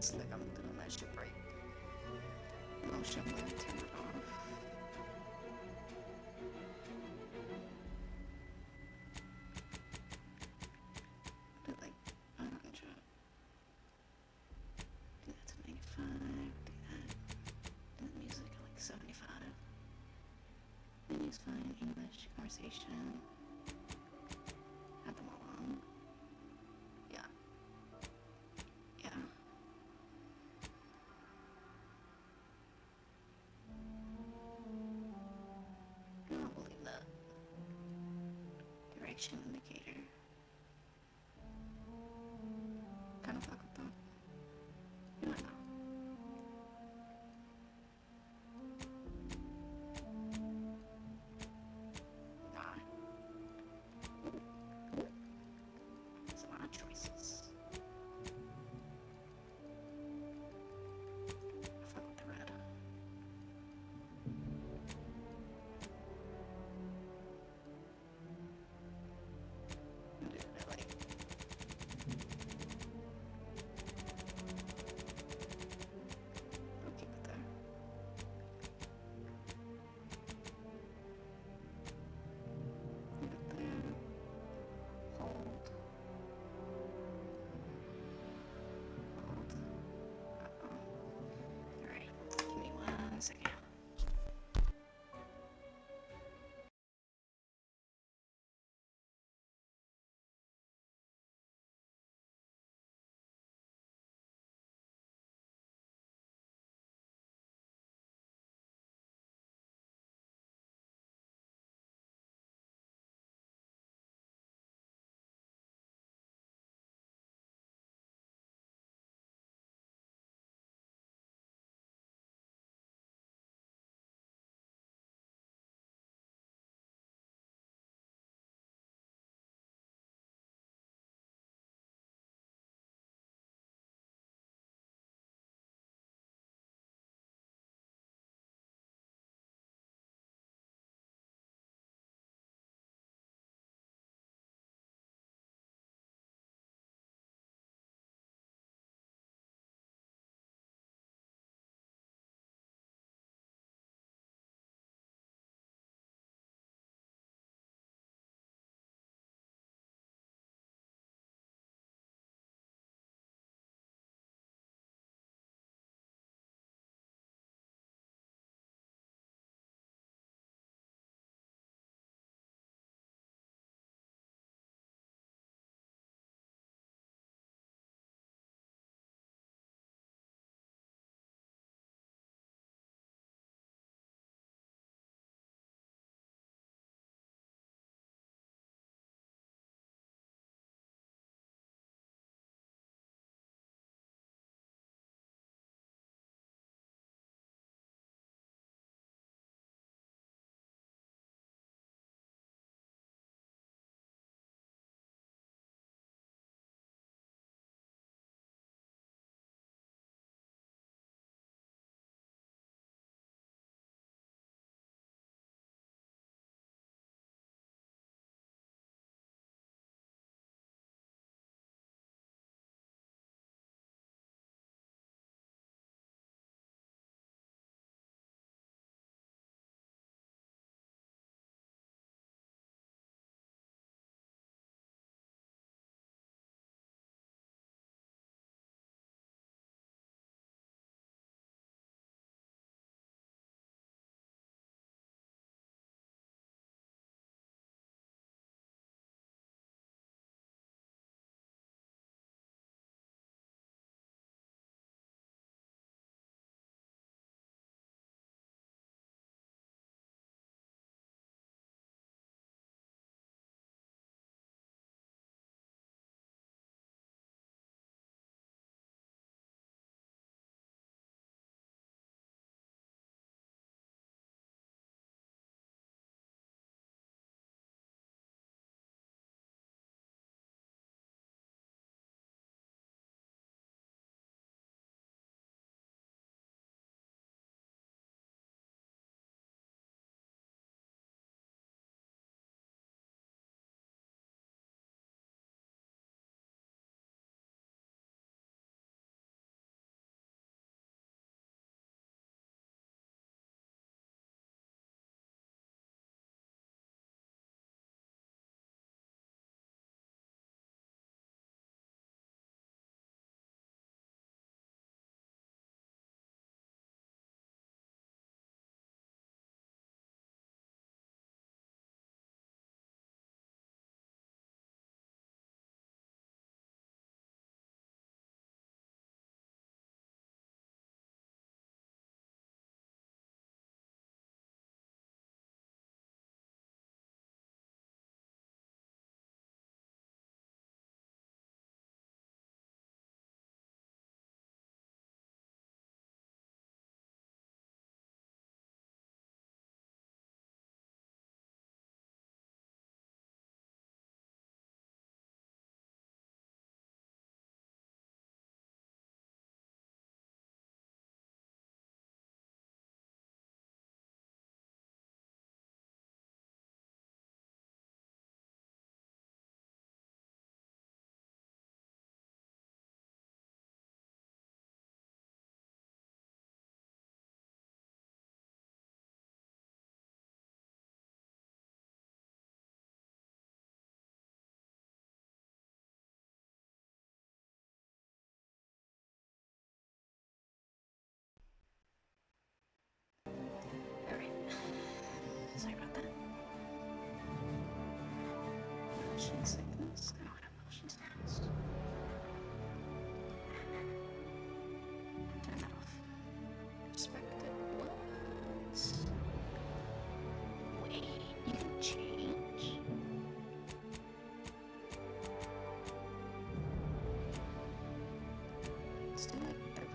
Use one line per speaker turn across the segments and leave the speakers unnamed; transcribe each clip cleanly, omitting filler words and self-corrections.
it's like I'm doing that shit right. Motion blur, turn it off. Do like 100. Do that to 95. Do that. Do the music at like 75. Menus fine, English, conversation. Add them all on. Yeah. Yeah. I don't believe that. Direction indicator. Kind of fuck with them. You might know. Nah. There's a lot of choices. I fuck with the red.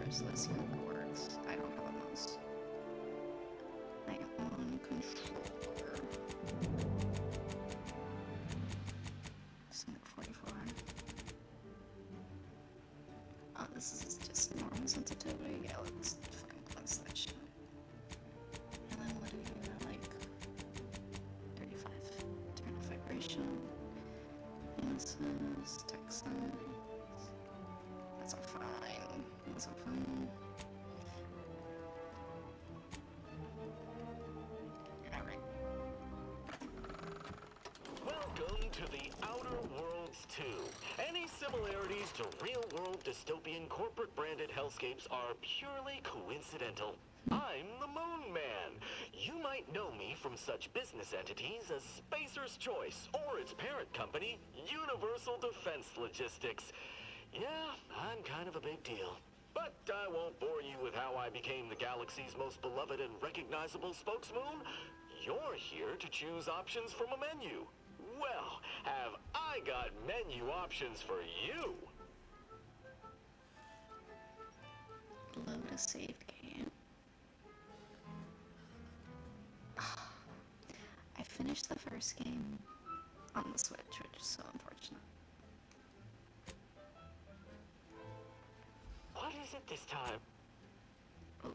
controllers. Let's see how that works. I don't have a mouse. I own controller. Sonic 44. Oh, this is just normal sensitivity. Yeah, let's fucking close that shit. And then what do you like? 35. Turn off vibration. This Texan. That's all fine. That's all fine. Alright.
Welcome to the Outer Worlds 2. Any similarities to real-world dystopian corporate-branded hellscapes are purely coincidental. I'm the Moon Man. You might know me from such business entities as Spacer's Choice or its parent company, Universal Defense Logistics. Yeah, I'm kind of a big deal. But I won't bore you with how I became the galaxy's most beloved and recognizable spokesmoon. You're here to choose options from a menu. Well, have I got menu options for you?
Load a save game. I finished the first game on the Switch, which is so unfortunate.
What is it this time?
Oh.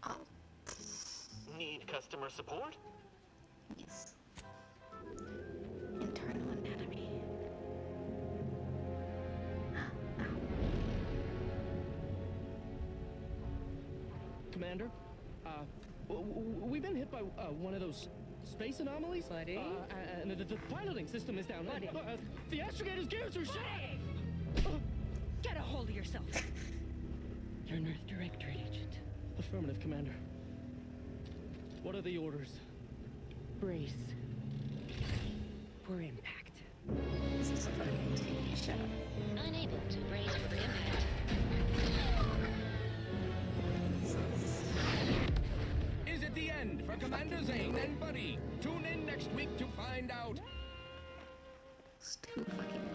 Oh,
Need customer support?
yes. Internal anatomy.
Commander, we've been hit by one of those space anomalies.
Buddy?
And the piloting system is down.
Buddy?
The astrogator's gears are shot.
Get a hold of yourself. You're an Earth Directorate agent.
Affirmative, Commander. What are the orders?
Brace for impact.
This is a fucking TV show.
Unable to brace for impact.
Is it the end for Commander Zane and Buddy? Tune in next week to find out.
It's too fucking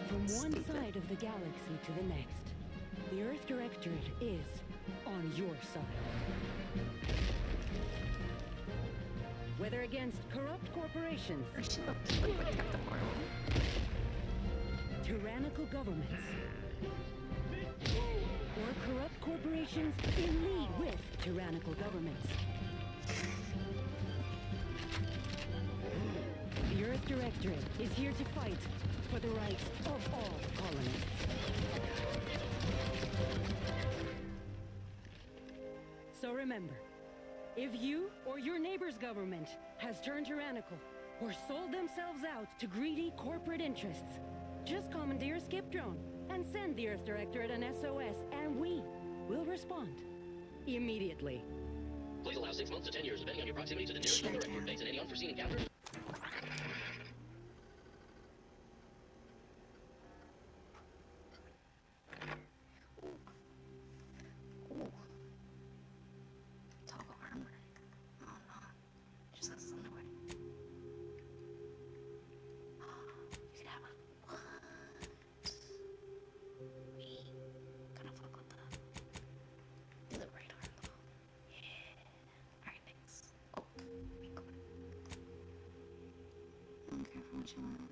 From one
stupid.
side of the galaxy to the next, the Earth Directorate is on your side. Whether against corrupt corporations,
Or she looks like Captain Marvel.
tyrannical governments, or corrupt corporations in league with tyrannical governments. The Earth Directorate is here to fight for the rights of all colonists. So remember, if you or your neighbor's government has turned tyrannical or sold themselves out to greedy corporate interests, just commandeer a skip drone and send the Earth Directorate an SOS, and we will respond immediately.
Please allow 6 months to 10 years, depending on your proximity to the nearest
Sure
director
can.
base and any unforeseen encounters.
Ooh. Toggle armor. Oh no. Just has something away. You can have a what? We gonna fuck with that. Do the right arm though. Yeah. Alright, thanks. Oh, be cool. I don't care how much you want.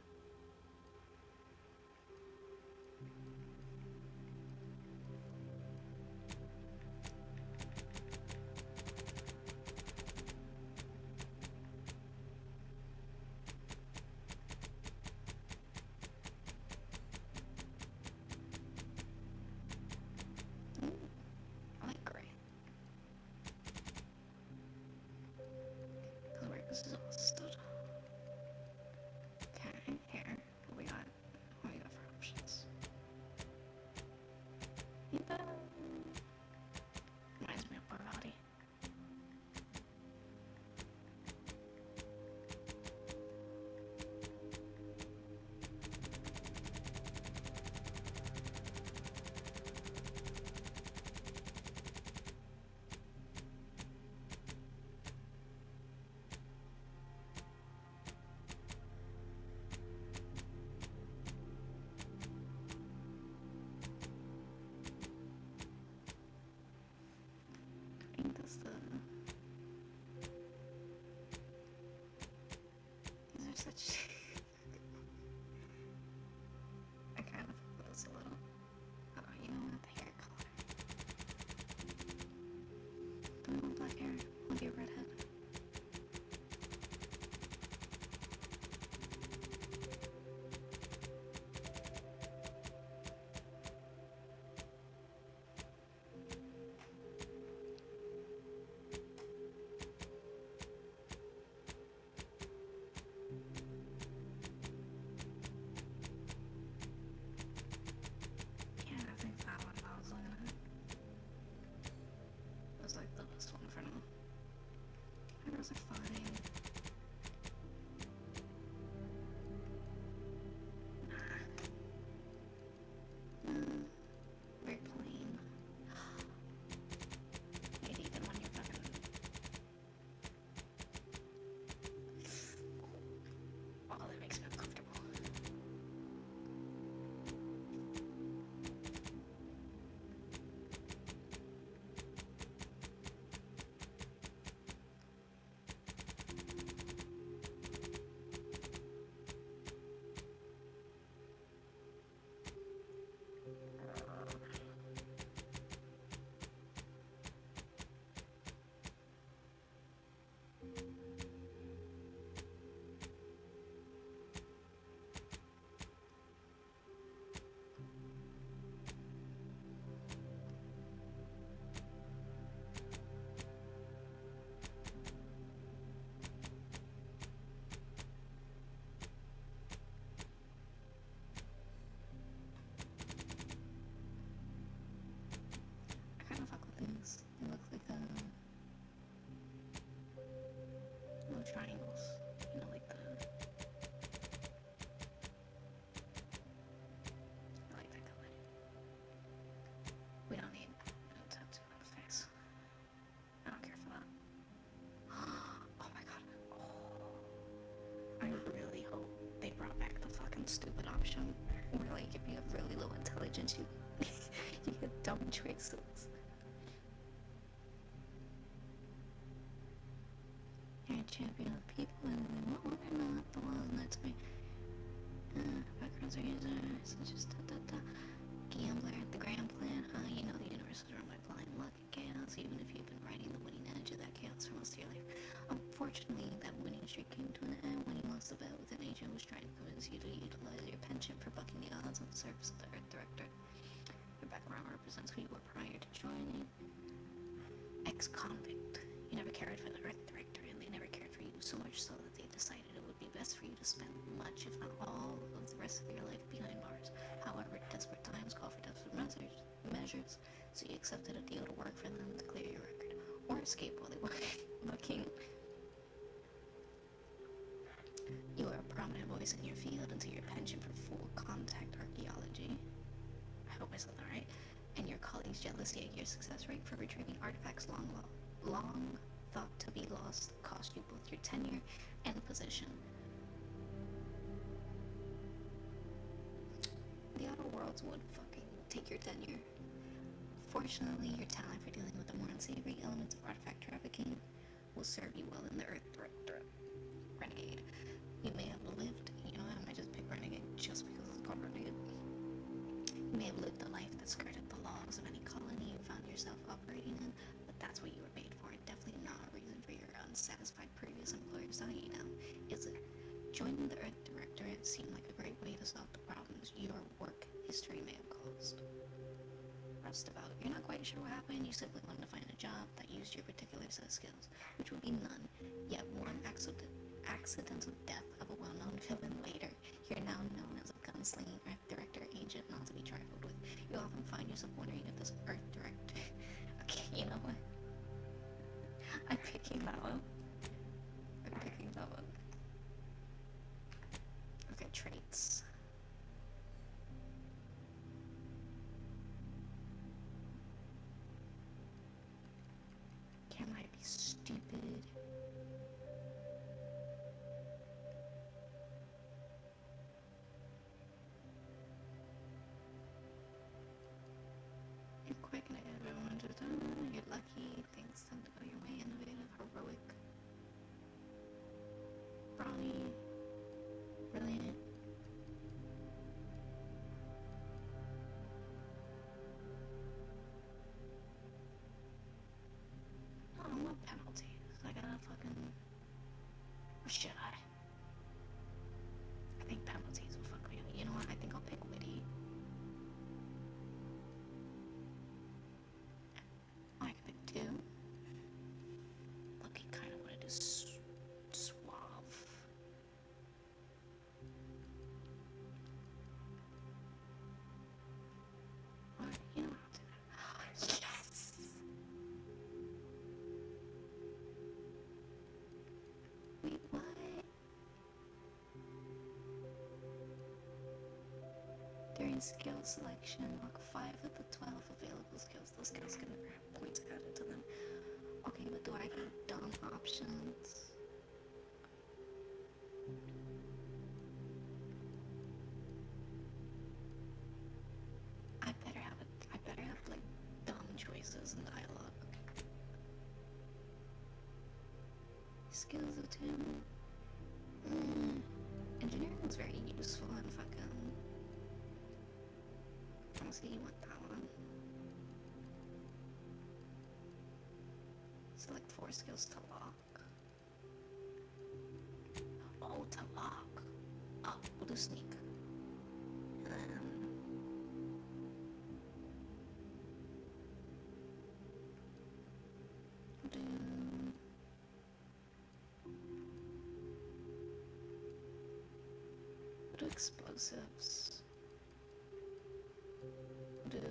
I like gray. Cause where this is all stood. Okay, fucking stupid option. Or like if you have really low intelligence, you you get dumb choices. You're a champion of the people, and they want whether or not the laws and that's me. Backgrounds are users, such as gambler, the grand plan. You know the universe is run by blind luck and chaos, even if you've been riding the winning edge of that chaos for most of your life. Unfortunately, that winning streak came to an end when you lost a bet with an agent who was trying to convince you to utilize your penchant for bucking the odds on the surface of the Earth Director. Your background represents who you were prior to joining. Ex-convict. You never cared for the Earth Director, and they never cared for you so much so that they decided it would be best for you to spend much, if not all, of the rest of your life behind bars. However, desperate times call for desperate measures, so you accepted a deal to work for them to clear your record, or escape while they were looking. You are a prominent voice in your field until your penchant for full contact archaeology, I hope I said that right, and your colleagues' jealousy at your success rate for retrieving artifacts long thought to be lost cost you both your tenure and position. The Outer Worlds would fucking take your tenure. Fortunately, your talent for dealing with the more unsavory elements of artifact trafficking will serve you well in the Earth Directorate. Renegade. You may have lived, you know, I might just pick Renegade just because it's called Renegade. You may have lived a life that skirted the laws of any colony you found yourself operating in, but that's what you were paid for. Definitely not a reason for your unsatisfied previous employers to hunt you down, is it? Joining the Earth Directorate seemed like a great way to solve the problems your work history may have caused. About. You're not quite sure what happened, you simply wanted to find a job that used your particular set of skills, which would be none, yet one accidental death of a well-known villain later. You're now known as a gunslinging Earth Director agent not to be trifled with. You often find yourself wondering if this Earth Director... Okay, you know what? I'm picking that one. Okay, traits. Can I be stupid? You're quick and everyone just you're lucky, things tend to go your way, innovative, heroic, brawny, brilliant. I don't want penalties. I gotta fucking... Or should I? I think penalties will fuck me up. You know what? I think I'll pick witty. I can pick two. Look, he kind of wanted to suave. Alright, you know what? I'll do that. Yes! Wait, what? During skill selection, lock 5 of the 12 available skills. Those skills can never have points added to them. Okay, but do I get dumb options? I better have like dumb choices in dialogue. Skills of 2. Engineering is very useful and fucking... Honestly, you want that one. Select 4 skills to lock. Oh, to lock. Oh, we'll do sneak. And then... we'll do... we'll do explosives. We'll do...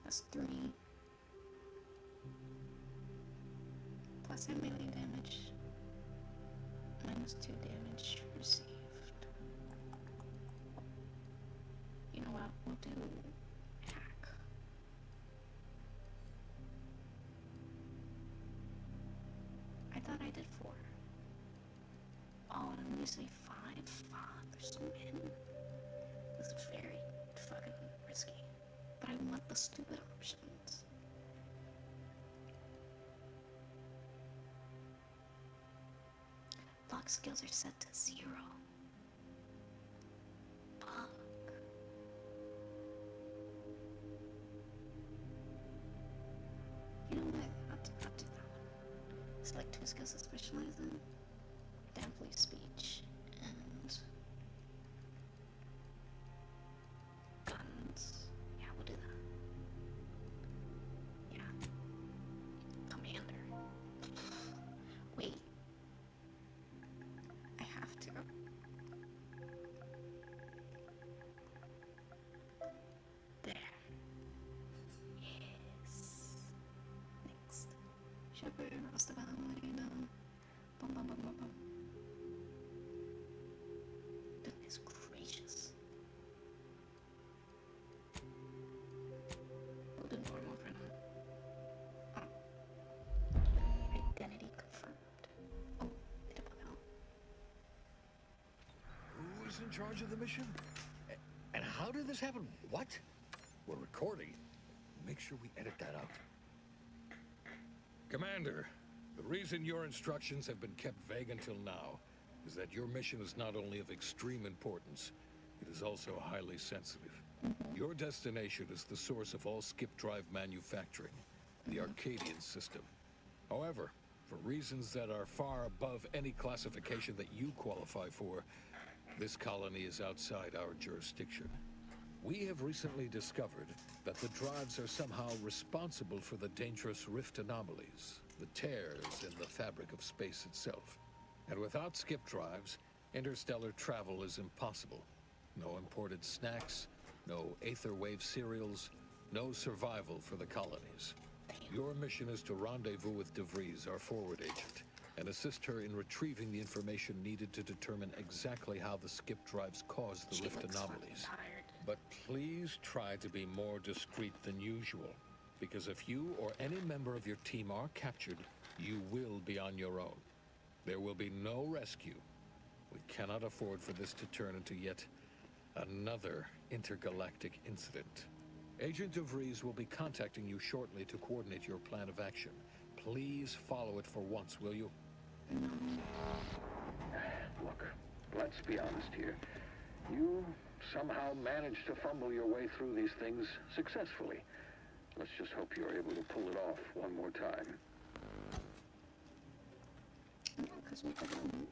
That's 3. Plus a melee damage. Minus 2 damage received. You know what? We'll do hack. thought I did 4. Oh, and when you say 5? Fuck, there's so many. This is very fucking risky. But I want the stupid options. Block skills are set to 0. Fuck. You know what? I'll do that one. Select 2 skills to specialize in. Definitely speech and guns. Yeah, we'll do that. Yeah. Commander. Wait. I have to. There. Yes. Next. Shepherd, Rastafari, down. Bum bum bum bum bum. Goodness gracious. We'll do normal for now. Oh. Identity confirmed. Oh, hit a bell.
Who's in charge of the mission? And how did this happen? What? We're recording. Make sure we edit that out. Commander, the reason your instructions have been kept vague until now is that your mission is not only of extreme importance, it is also highly sensitive. Your destination is the source of all skip drive manufacturing, the Arcadian system. However, for reasons that are far above any classification that you qualify for, this colony is outside our jurisdiction. We have recently discovered that the drives are somehow responsible for the dangerous rift anomalies, the tears in the fabric of space itself. And without skip drives, interstellar travel is impossible. No imported snacks, no aether wave cereals, no survival for the colonies. Your mission is to rendezvous with DeVries, our forward agent, and assist her in retrieving the information needed to determine exactly how the skip drives cause the rift anomalies. But please try to be more discreet than usual, because if you or any member of your team are captured, you will be on your own. There will be no rescue. We cannot afford for this to turn into yet another intergalactic incident. Agent DeVries will be contacting you shortly to coordinate your plan of action. Please follow it for once, will you?
Look, let's be honest here. You somehow managed to fumble your way through these things successfully. Let's just hope you're able to pull it off one more time.
Because we couldn't.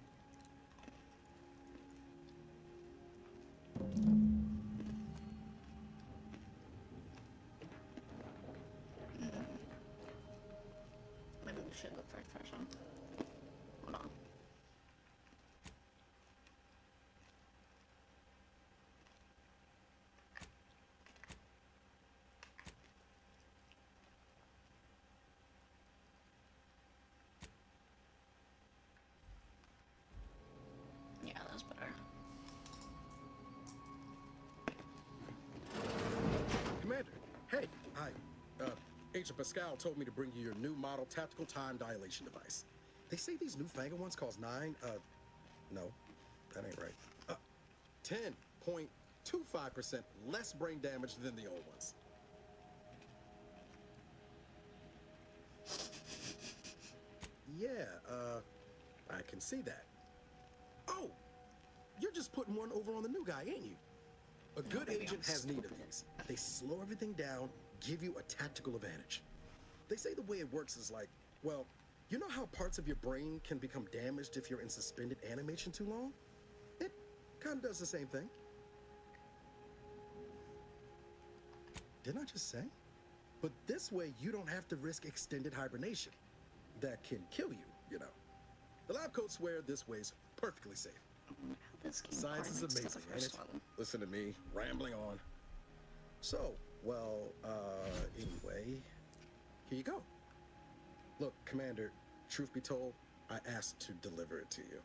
Maybe we should go first fashion. Hold on. Yeah, that's better.
Commander, hey, hi. Agent Pascal told me to bring you your new model tactical time dilation device. They say these newfangled ones cause no, that ain't right. 10.25% less brain damage than the old ones. Yeah, I can see that. Oh, you're just putting one over on the new guy, ain't you? A good agent has need of these. They slow everything down, give you a tactical advantage. They say the way it works is like, well, you know how parts of your brain can become damaged if you're in suspended animation too long? It kind of does the same thing. Didn't I just say? But this way, you don't have to risk extended hibernation. That can kill you, you know. The lab coats swear this way's perfectly safe. Science is amazing, ain't it? Listen to me, rambling on. So, well, anyway, here you go. Look, Commander, truth be told, I asked to deliver it to you.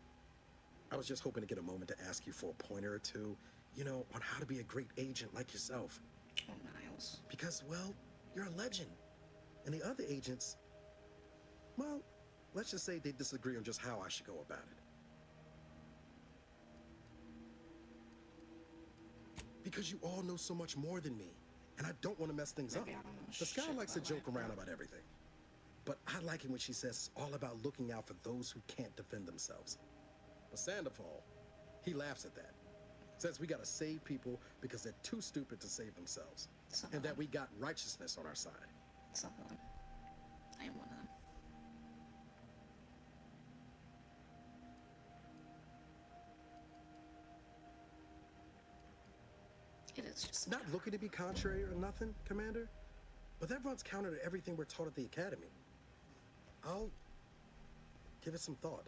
I was just hoping to get a moment to ask you for a pointer or two, you know, on how to be a great agent like yourself.
Oh, Niles.
Because, well, you're a legend. And the other agents, well, let's just say they disagree on just how I should go about it. Because you all know so much more than me, and I don't want to mess things up.
Maybe I don't know
The Sky
shit
likes to
about
joke
life,
around
bro.
about everything. But I like it when she says it's all about looking out for those who can't defend themselves. But Sandoval, he laughs at that. Says we gotta save people because they're too stupid to save themselves. And that we got righteousness on our side.
Some of them. I am one of them. It is just
Not looking to be contrary or nothing, Commander, but that runs counter to everything we're taught at the Academy. I'll give it some thought.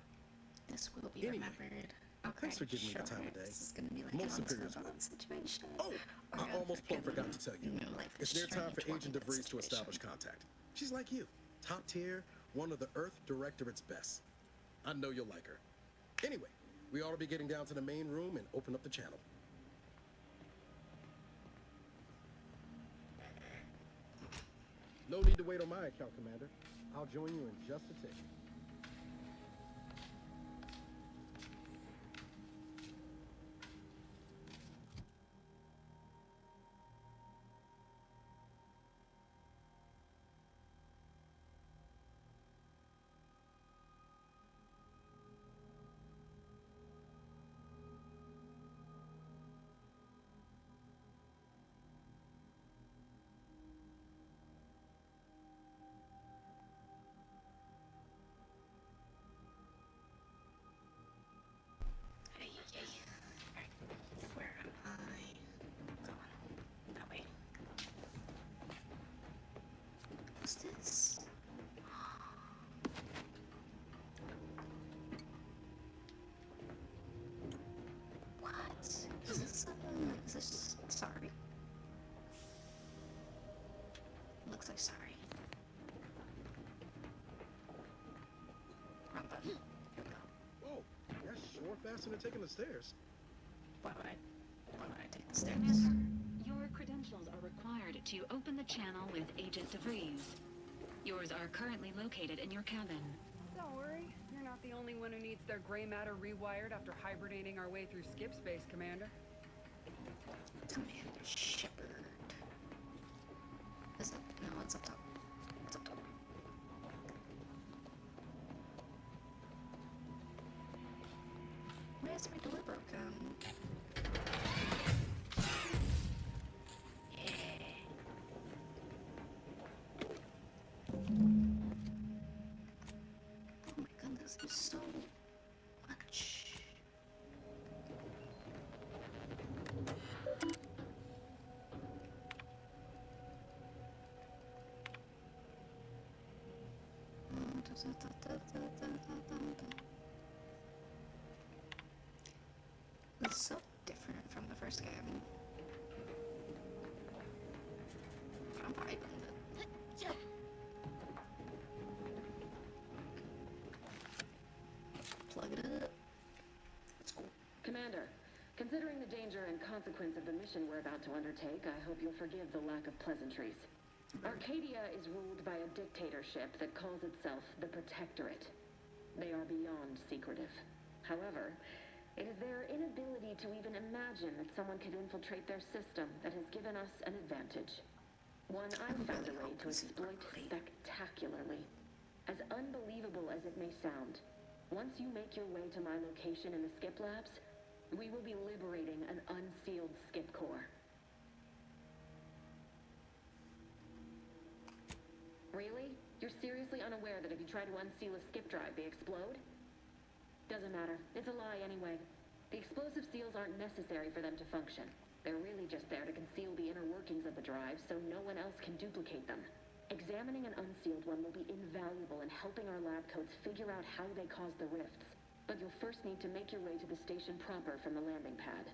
This will be
Anyway,
remembered. Okay,
thanks for giving me the
sure.
time of day.
This is gonna be like
Most
an
superiors
until
will.
dawn situation.
Oh,
Or
I
a
almost plumb
freaking
forgot to tell you.
new Life is
It's near time for
Strange
Agent
20
DeVries to
situation.
establish contact. She's like you, top tier, one of the Earth Directorate's best. I know you'll like her. Anyway, we ought to be getting down to the main room and open up the channel. No need to wait on my account, Commander. I'll join you in just a tick.
Ay, ay, ay. Alright, where am I going? That way. What's this? What? Is this, sorry? It looks like sorry. Wrong button. Here we go.
Whoa, that's sure faster than taking the stairs.
Why would I take the stairs?
Commander, your credentials are required to open the channel with Agent DeVries. Yours are currently located in your cabin.
Don't worry, you're not the only one who needs their gray matter rewired after hibernating our way through skip space, Commander.
Commander Shepard. Is it? No, it's up top. It's up top. Why is my door broken? Yeah. Oh my goodness, there's so much. It's so different from the first game. I'm vibing it. Plug it up. It's cool.
Commander, considering the danger and consequence of the mission we're about to undertake, I hope you'll forgive the lack of pleasantries. Arcadia is ruled by a dictatorship that calls itself the Protectorate. They are beyond secretive. However, it is their inability to even imagine that someone could infiltrate their system that has given us an advantage. One I've found a way to exploit spectacularly. As unbelievable as it may sound, once you make your way to my location in the Skip Labs, we will be liberating an unsealed Skip Core. Really? You're seriously unaware that if you try to unseal a skip drive, they explode? Doesn't matter. It's a lie anyway. The explosive seals aren't necessary for them to function. They're really just there to conceal the inner workings of the drive so no one else can duplicate them. Examining an unsealed one will be invaluable in helping our lab coats figure out how they cause the rifts. But you'll first need to make your way to the station proper from the landing pad.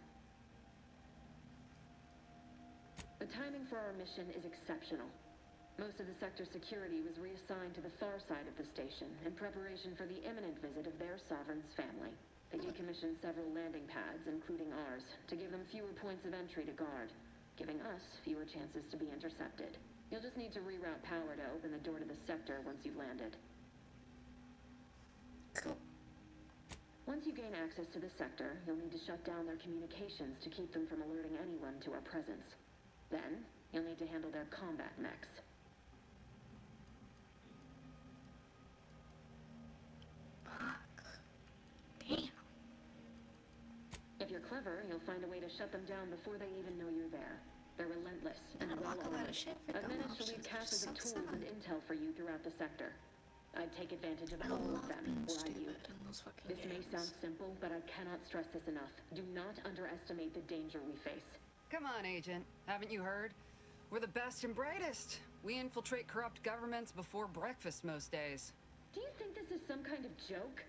The timing for our mission is exceptional. Most of the sector security was reassigned to the far side of the station in preparation for the imminent visit of their sovereign's family. They decommissioned several landing pads, including ours, to give them fewer points of entry to guard, giving us fewer chances to be intercepted. You'll just need to reroute power to open the door to the sector once you've landed. Once you gain access to the sector, you'll need to shut down their communications to keep them from alerting anyone to our presence. Then, you'll need to handle their combat mechs.
Fuck. Damn.
If you're clever, you'll find a way to shut them down before they even know you're there. They're relentless and well armed. I've managed to leave caches of tools and intel for you throughout the sector. I'd take advantage of all of them, were I you. This may sound simple, but I cannot stress this enough. Do not underestimate the danger we face.
Come on, Agent. Haven't you heard? We're the best and brightest. We infiltrate corrupt governments before breakfast most days.
Do you think this is some kind of joke?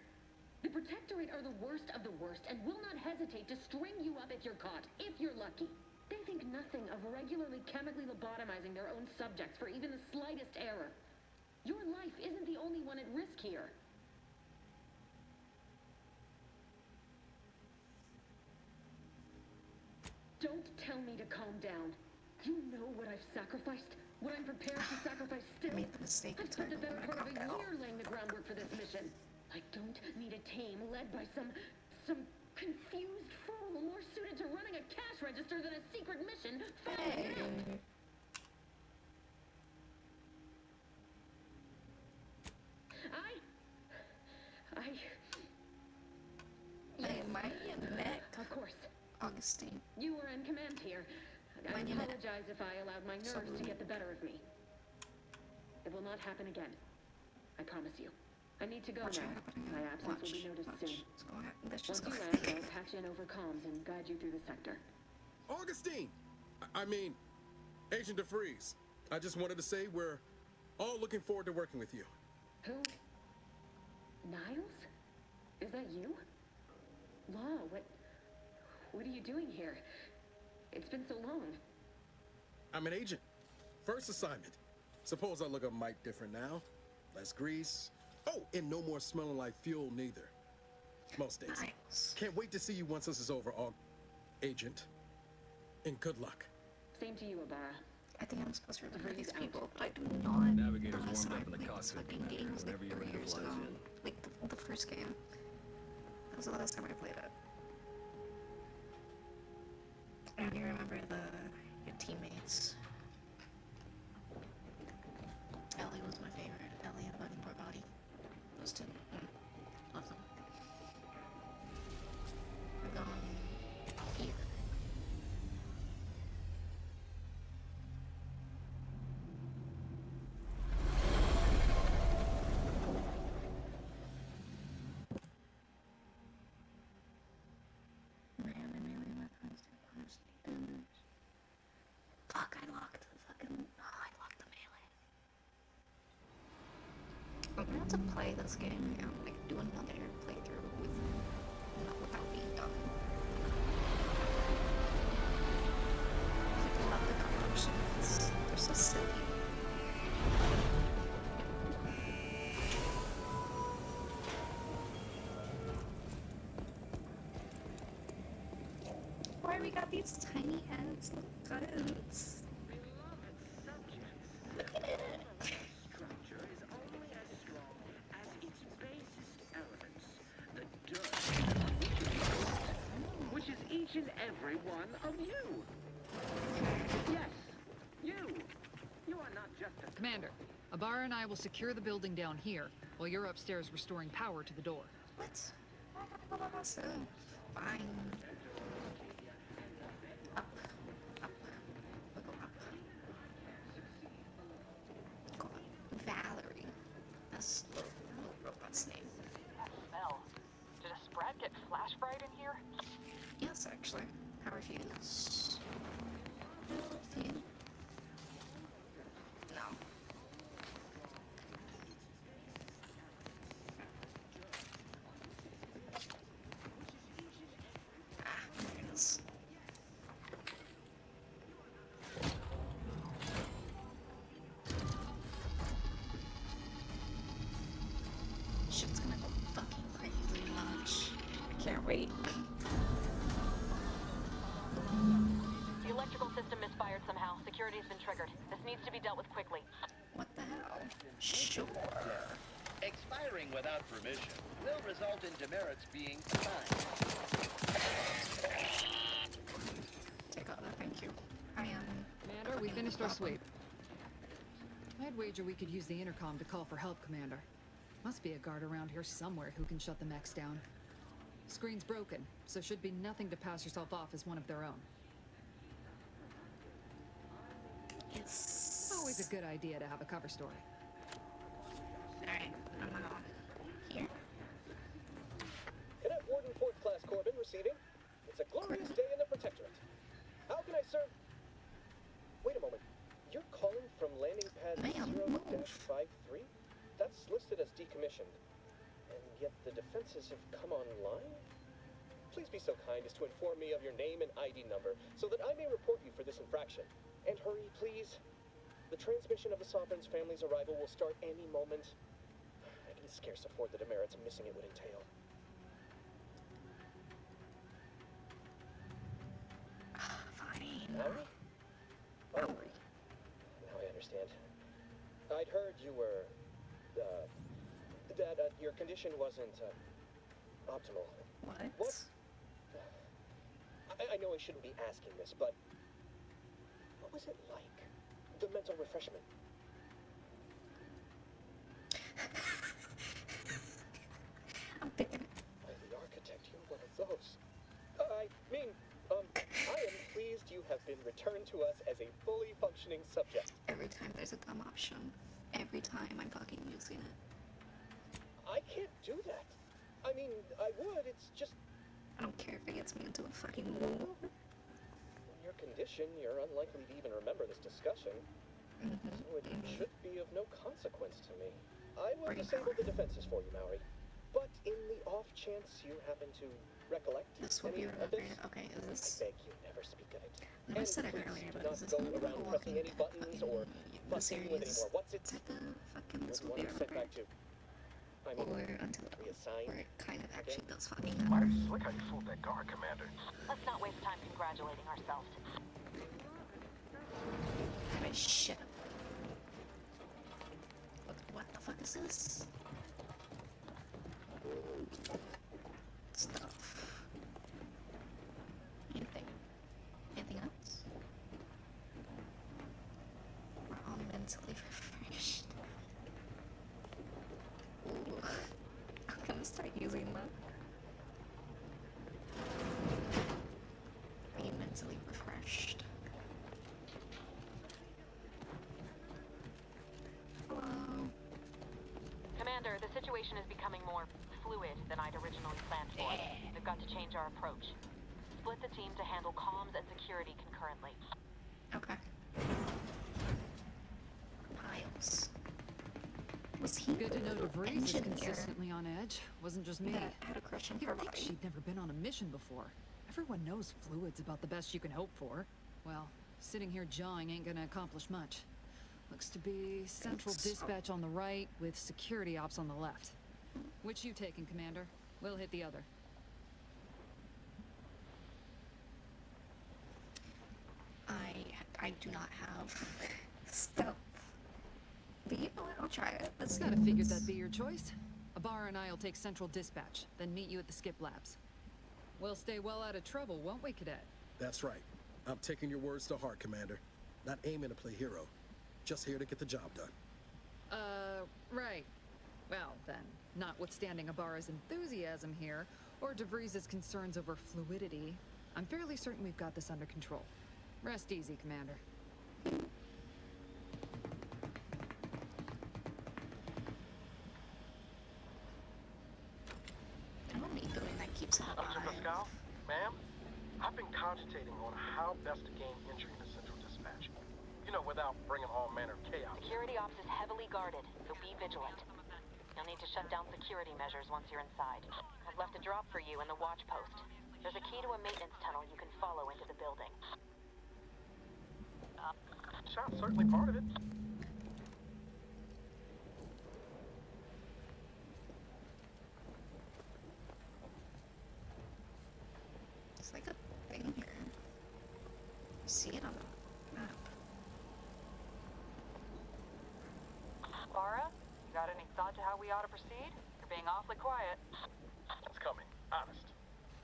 The Protectorate are the worst of the worst and will not hesitate to string you up if you're caught, if you're lucky. They think nothing of regularly chemically lobotomizing their own subjects for even the slightest error. Your life isn't the only one at risk here. Don't tell me to calm down. You know what I've sacrificed? What I'm prepared to sacrifice still?
I made the mistake
I've spent the better part of a year laying the groundwork for this mission. I don't need a team led by some confused fool more suited to running a cash register than a secret mission.
Hey.
Of course.
Augustine.
You were in command here. I apologize if I allowed my nerves to get the better of me. It will not happen again. I promise you. I need to go now. My absence will be noticed soon. Once you land, I'll patch in over comms and guide you through the sector.
Augustine! I mean, Agent DeFreeze. I just wanted to say we're all looking forward to working with you.
Who? Niles? Is that you? Law, what are you doing here? It's been so long.
I'm an agent. First assignment. Suppose I look a mite different now. Less grease. Oh, and no more smelling like fuel neither. Most days.
Nice.
Can't wait to see you once this is over, Agent. And good luck.
Same to you, Abara.
I think I'm supposed to remember these people, but I do not.
Navigators
Unless
warmed
I
up in the
played
cockpit,
fucking games like
whenever your
3
window
years
flies
ago.
in.
Like the first game. That was the last time I played it. And you remember your teammates. Ellie was my favorite. Ellie and Buddy Barbati. Those two. Love them. We're going here. Fuck, I locked the melee. I'm gonna have to play this game, you know, like do another playthrough without being done. I love the gun options. They're so silly. Why we got these tiny heads? Look, guns. Look at it.
Structure is only as strong as its basest elements, the dirt, which is each and every one of you. Yes, you. You are not just a...
Commander, Abara and I will secure the building down here, while you're upstairs restoring power to the door.
What? I gotta go by myself. Fine. Up. We'll go up. Go up. Valerie. That's the little robot's name.
That smell. Did a Sprat get flash fried in here?
Yes, actually. How refuse? Refuse? No. There it is. Shit's gonna go fucking crazy much. I can't wait.
The electrical system misfired somehow. Security's been triggered. This needs to be dealt with quickly.
What the hell? Sure.
Expiring without permission.
will result in demerits being assigned.
Take all that, thank you. I am...
Commander, we finished our sweep. I'd wager we could use the intercom to call for help, Commander. Must be a guard around here somewhere who can shut the mechs down. Screen's broken, so should be nothing to pass yourself off as one of their own.
Yes.
Always a good idea to have a cover story.
Alright, I'm gonna go here.
Cadet Warden 4th Class Corbin receiving. It's a glorious day in the Protectorate. How can I serve? Wait a moment. You're calling from landing pad 0-53? That's listed as decommissioned. And yet the defenses have come online? Please be so kind as to inform me of your name and ID number so that I may report you for this infraction. And hurry, please. The transmission of the Sovereign's family's arrival will start any moment. I can scarce afford the demerits missing it would entail.
Fine.
Mallory? Oh, now I understand. I'd heard you were, that your condition wasn't, optimal.
What?
I know I shouldn't be asking this, but what was it like? The mental refreshment.
I'm picking it.
By the architect, you're one of those. I mean, I am pleased you have been returned to us as a fully functioning subject.
Every time there's a dumb option. Every time I'm fucking using it.
I can't do that. I mean, I would, it's just...
I don't care if it gets me into a fucking war.
In your condition, you're unlikely to even remember this discussion. So it should be of no consequence to me. I will disable the defenses for you, Maori. But in the off chance you happen to recollect any of this,
okay, is this...
I beg you never speak of it.
No, I said it earlier, but
not
is this
go
not
around pressing any buttons or fussing with anymore. What's it?
Fucking this
What
will be
do you want to send
over.
back to? I mean,
Or until
reassign?
where it kind of actually does fucking
Nice.
happen.
Look how you fooled that guard, Commander.
Let's not waste time congratulating ourselves.
Alright, shit. What the fuck is this? Stuff. Anything? Anything else? We're all mentally refreshed. Ooh. I'm gonna start using that. Be mentally refreshed. Hello.
Commander, the situation is becoming more fluid than I'd originally planned for. We've got to change our approach. Split the team to handle comms and security concurrently.
Okay. Miles. Was he
Good to know
the
DeVries is
engineer?
consistently on edge. Wasn't just me.
Yeah, I had a crush on
You'd
her
think
body.
she'd never been on a mission before. Everyone knows fluid's about the best you can hope for. Well, sitting here jawing ain't gonna accomplish much. Looks to be central dispatch on the right with security ops on the left. Which you taking, Commander? We'll hit the other.
I do not have stealth. But you know what? I'll try it. Let's see.
Kinda figured that'd be your choice. Abar and I'll take central dispatch, then meet you at the skip labs. We'll stay well out of trouble, won't we, Cadet?
That's right. I'm taking your words to heart, Commander. Not aiming to play hero. Just here to get the job done.
Right. Well, then, notwithstanding Abar's enthusiasm here, or DeVries' concerns over fluidity, I'm fairly certain we've got this under control. Rest easy, Commander.
I don't need building that keeps
Officer
happening.
Pascal, ma'am, I've been cogitating on how best to gain entry into Central Dispatch. You know, without bringing all manner of chaos.
Security ops is heavily guarded, so be vigilant. You'll need to shut down security measures once you're inside. I've left a drop for you in the watch post. There's a key to a maintenance tunnel you can follow into the building.
Shot's certainly part of it.
It's like a thing here. See it on the map.
Lara, you got any thought to how we ought to proceed? You're being awfully quiet.
It's coming, honest.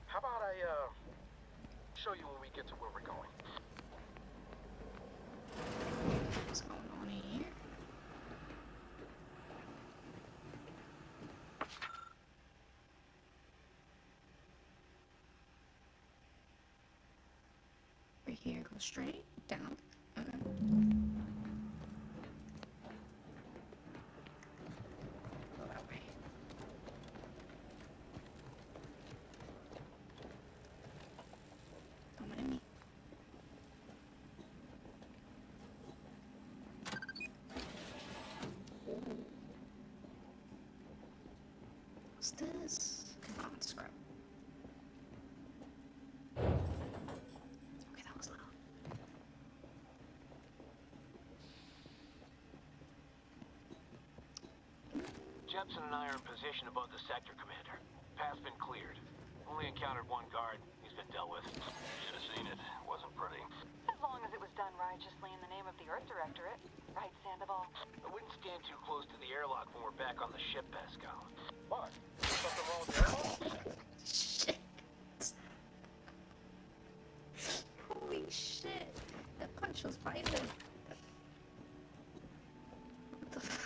How about I, show you when we get to where we're going?
What's going on here? Right here, go straight down. Okay. Go that way. Don't mind me. What's this? Come on, scrub. Okay, that was loud.
Jepson and I are in position above the sector, Commander. Path's been cleared. Only encountered one guard. He's been dealt with. Should have seen it. Wasn't pretty.
As long as it was done righteously in the name of the Earth Directorate. Right, Sandoval?
I wouldn't stand too close to the airlock when we're back on the ship, Pascal.
What? Something wrong with the airlock?
Shit. Holy shit. That punch was violent. What the fuck?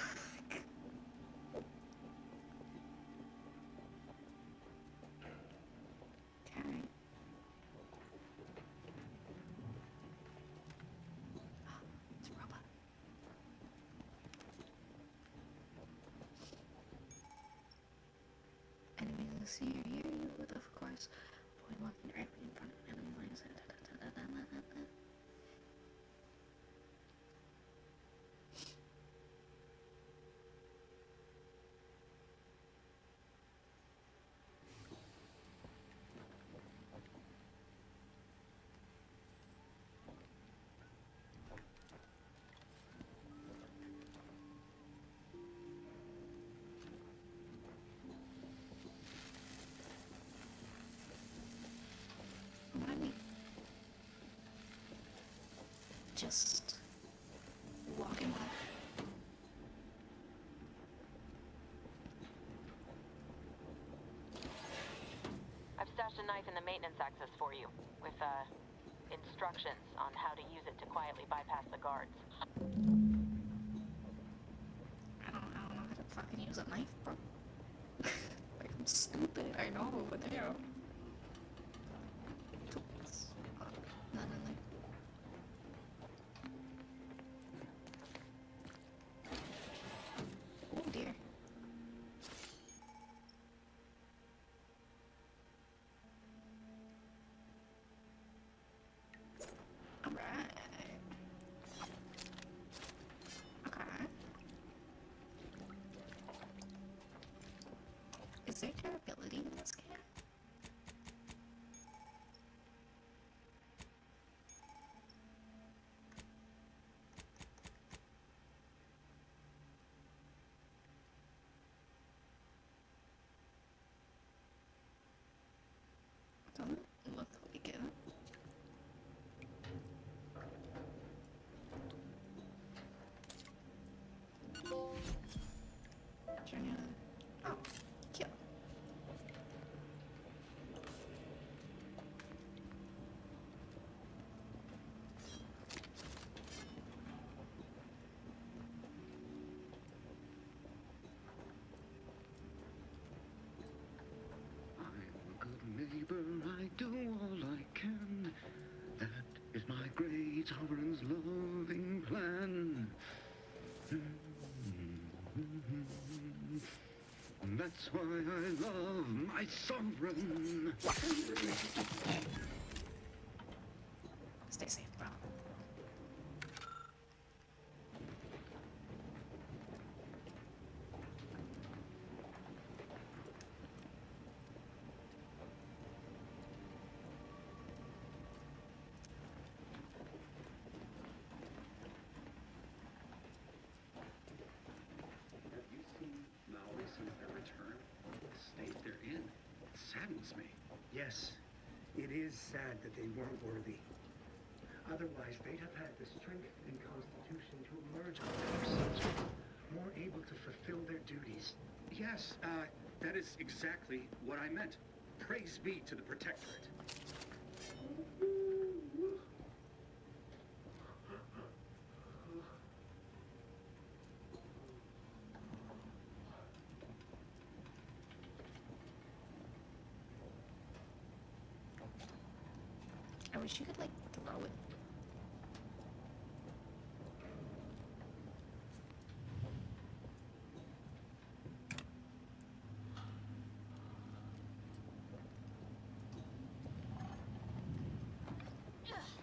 Okay. It's a robot. Enemies in the sea are here, you would of course avoid walking directly in front of enemy lines. Remind me. Just walking by.
I've stashed a knife in the maintenance access for you, with, instructions on how to use it to quietly bypass the guards.
I don't know how to fucking use a knife, bro. Like, I'm stupid, I know, but damn. Tools. Not in there. Oh dear. Alright. Okay. Is there durability in this game? Doesn't look like it. Journey on. Oh, kill.
I'm a good neighbor, I do all I can. That is my great sovereign's loving plan. That's why I love my sovereign.
Stay safe, bro.
Have you seen Maui since their return? The state they're in. It saddens me.
Yes, it is sad that they weren't worthy. Otherwise, they'd have had the strength and constitution to emerge on the other side, more able to fulfill their duties. Yes, That is exactly what I meant. Praise be to the Protectorate.
I wish you could, like, throw it.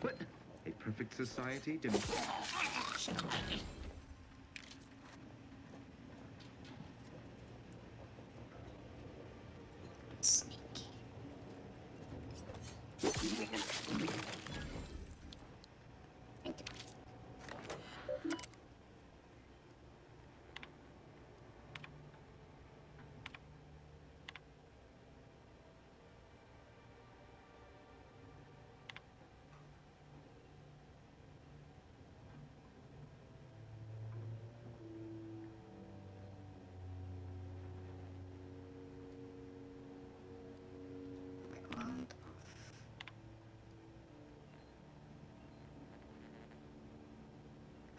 What? A perfect society didn't...
Sneaky. Thank you.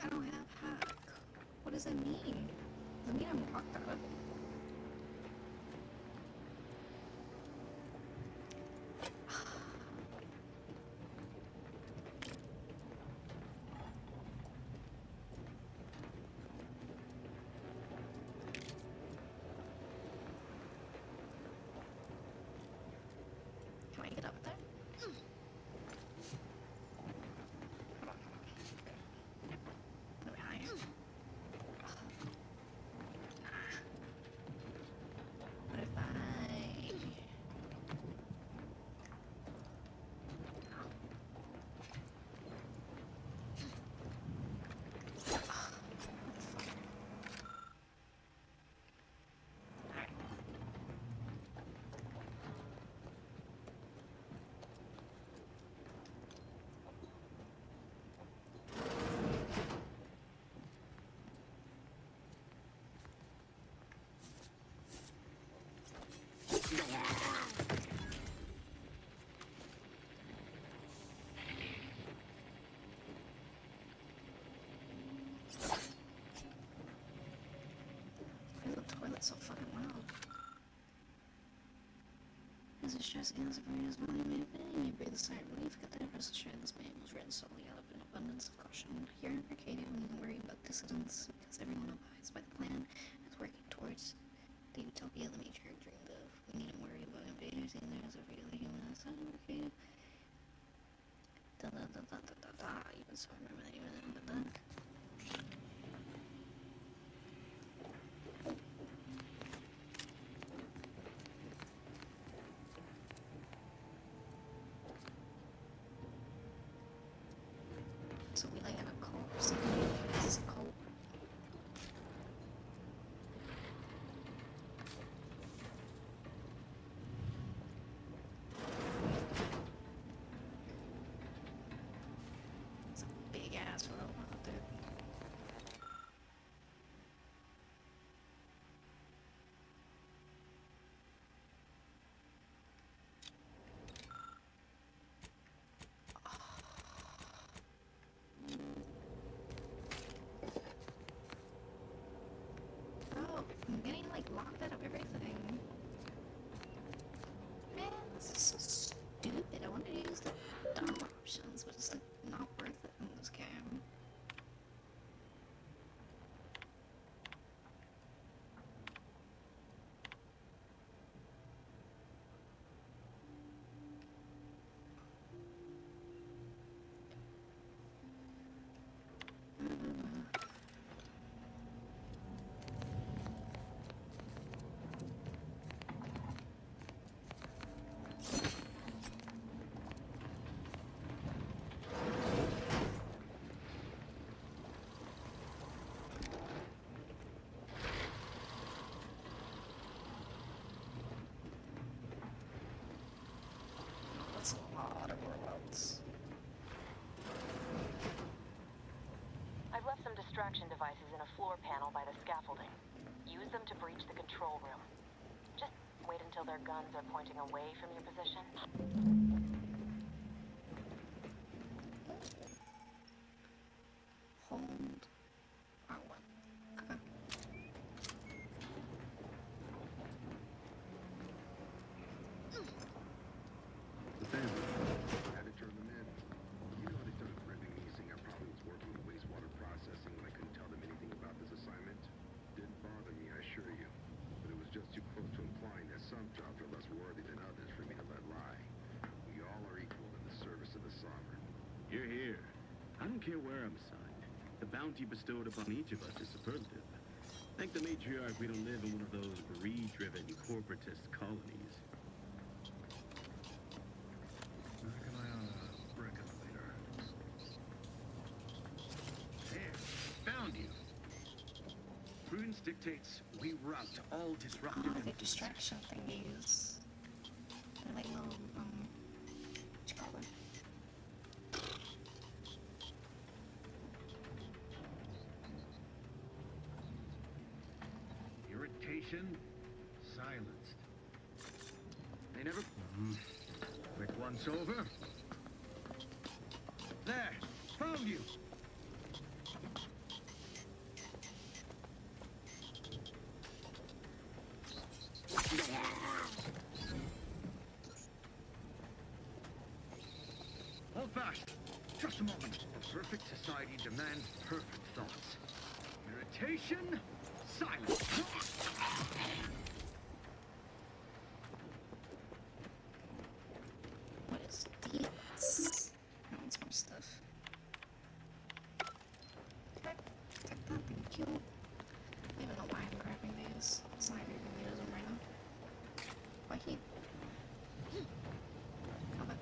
I don't have hack. What does that mean? Does that mean I'm locked out? Can I get up there? Maybe higher. What if I... Why is the toilet so fucking loud? As it stress against the various volume, you may breathe a sigh of relief. Get the first share this manual was written solely out of an abundance of caution. Here in Arcadia, we don't worry about dissidents because everyone abides by the plan and is working towards the utopia the matriarch dreamed of. We needn't worry about invaders either, as a really human outside of Arcadia. Even so, I remember that even then, but then. So we like in a cult or something. Is this a cult? It's a big ass robot, dude. Oh, I'm getting like locked out of everything. Man, this is so stupid. I wanted to use the dumb options, but it's like not worth it in this game. That's a lot of robots.
I've left some distraction devices in a floor panel by the scaffolding. Use them to breach the control room. Just wait until their guns are pointing away from your position.
Hold. Oh, what? Okay.
The family. Had to turn them in. You know they started ripping me, saying I probably was working with wastewater processing when I couldn't tell them anything about this assignment. Didn't bother me, I assure you. But it was just too close to implying that some jobs are less worthy than others for me to let lie. We all are equal in the service of the Sovereign.
You're here. I don't care where I'm assigned. The bounty bestowed upon each of us is superlative. Thank the matriarch we don't live in one of those greed-driven corporatist colonies.
Knocking my on a brecon-later.
There, found you. Prudence dictates we rout all disruptive
The distraction thingies. They're like little, what you call them?
Irritation silenced. They never... Quick once over. There, found you. Hold fast. Just a moment. A perfect society demands perfect thoughts. Irritation, silence.
What is this? I want some stuff. Take that, thank you. I don't even know why I'm grabbing these. It's not even gonna use them right now. Why he? Come on.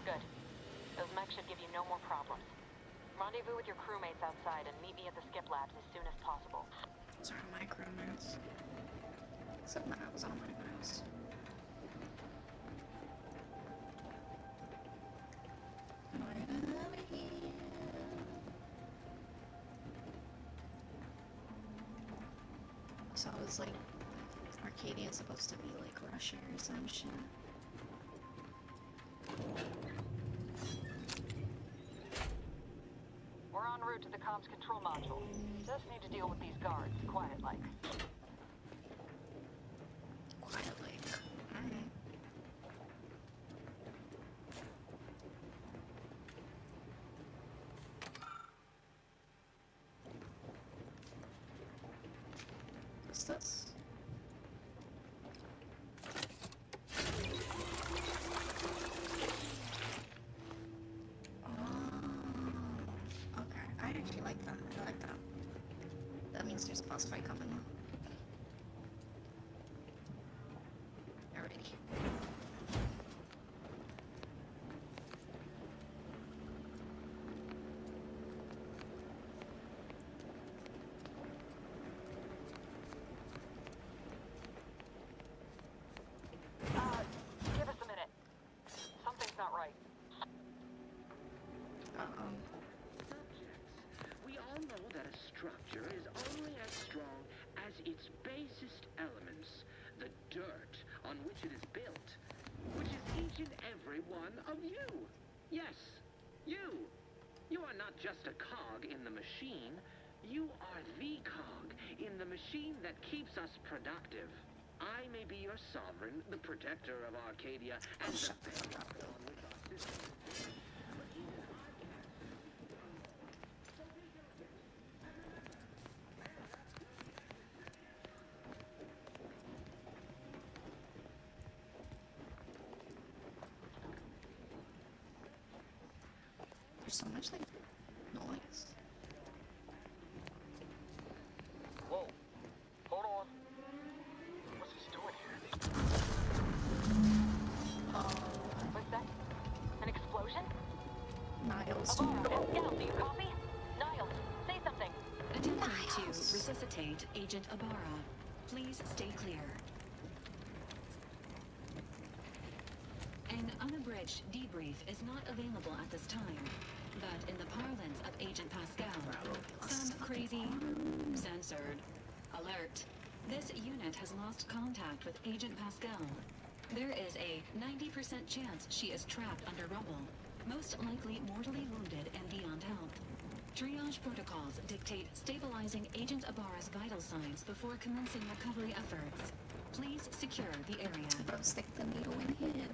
Good. Those mechs should give you no more problems. Rendezvous with your crewmates outside and meet me at the skip labs as soon as possible.
Those are my crewmates. Except that was on my mouse. So it was like Arcadia is supposed to be like Russia or some shit.
We're en route to the comms control module. Just need to deal with these guards, quiet-like.
Quiet-like. Alright. What's this? Okay, I actually like that. I like that. That means there's a boss fight coming. Alrighty.
Give us a minute. Something's not right.
We all know that a structure is only as strong as its basest elements, the dirt on which it is built, which is each and every one of you. Yes, you. You are not just a cog in the machine. You are the cog in the machine that keeps us productive. I may be your sovereign, the protector of Arcadia, and the bedrock on which our system is built. But even I can't.
There's so much like noise.
Whoa. Hold on. What's this doing here?
What's that? An explosion?
Niles.
Abara, Gal, do you copy? Niles, say something.
Attempting to resuscitate Agent Abara. Please stay clear. An unabridged debrief is not available at this time, but in the parlance of Agent Pascal, some crazy, censored, alert. This unit has lost contact with Agent Pascal. There is a 90% chance she is trapped under rubble, most likely mortally wounded and beyond help. Triage protocols dictate stabilizing Agent Ibarra's vital signs before commencing recovery efforts. Please secure the area.
Bro, stick the needle in him.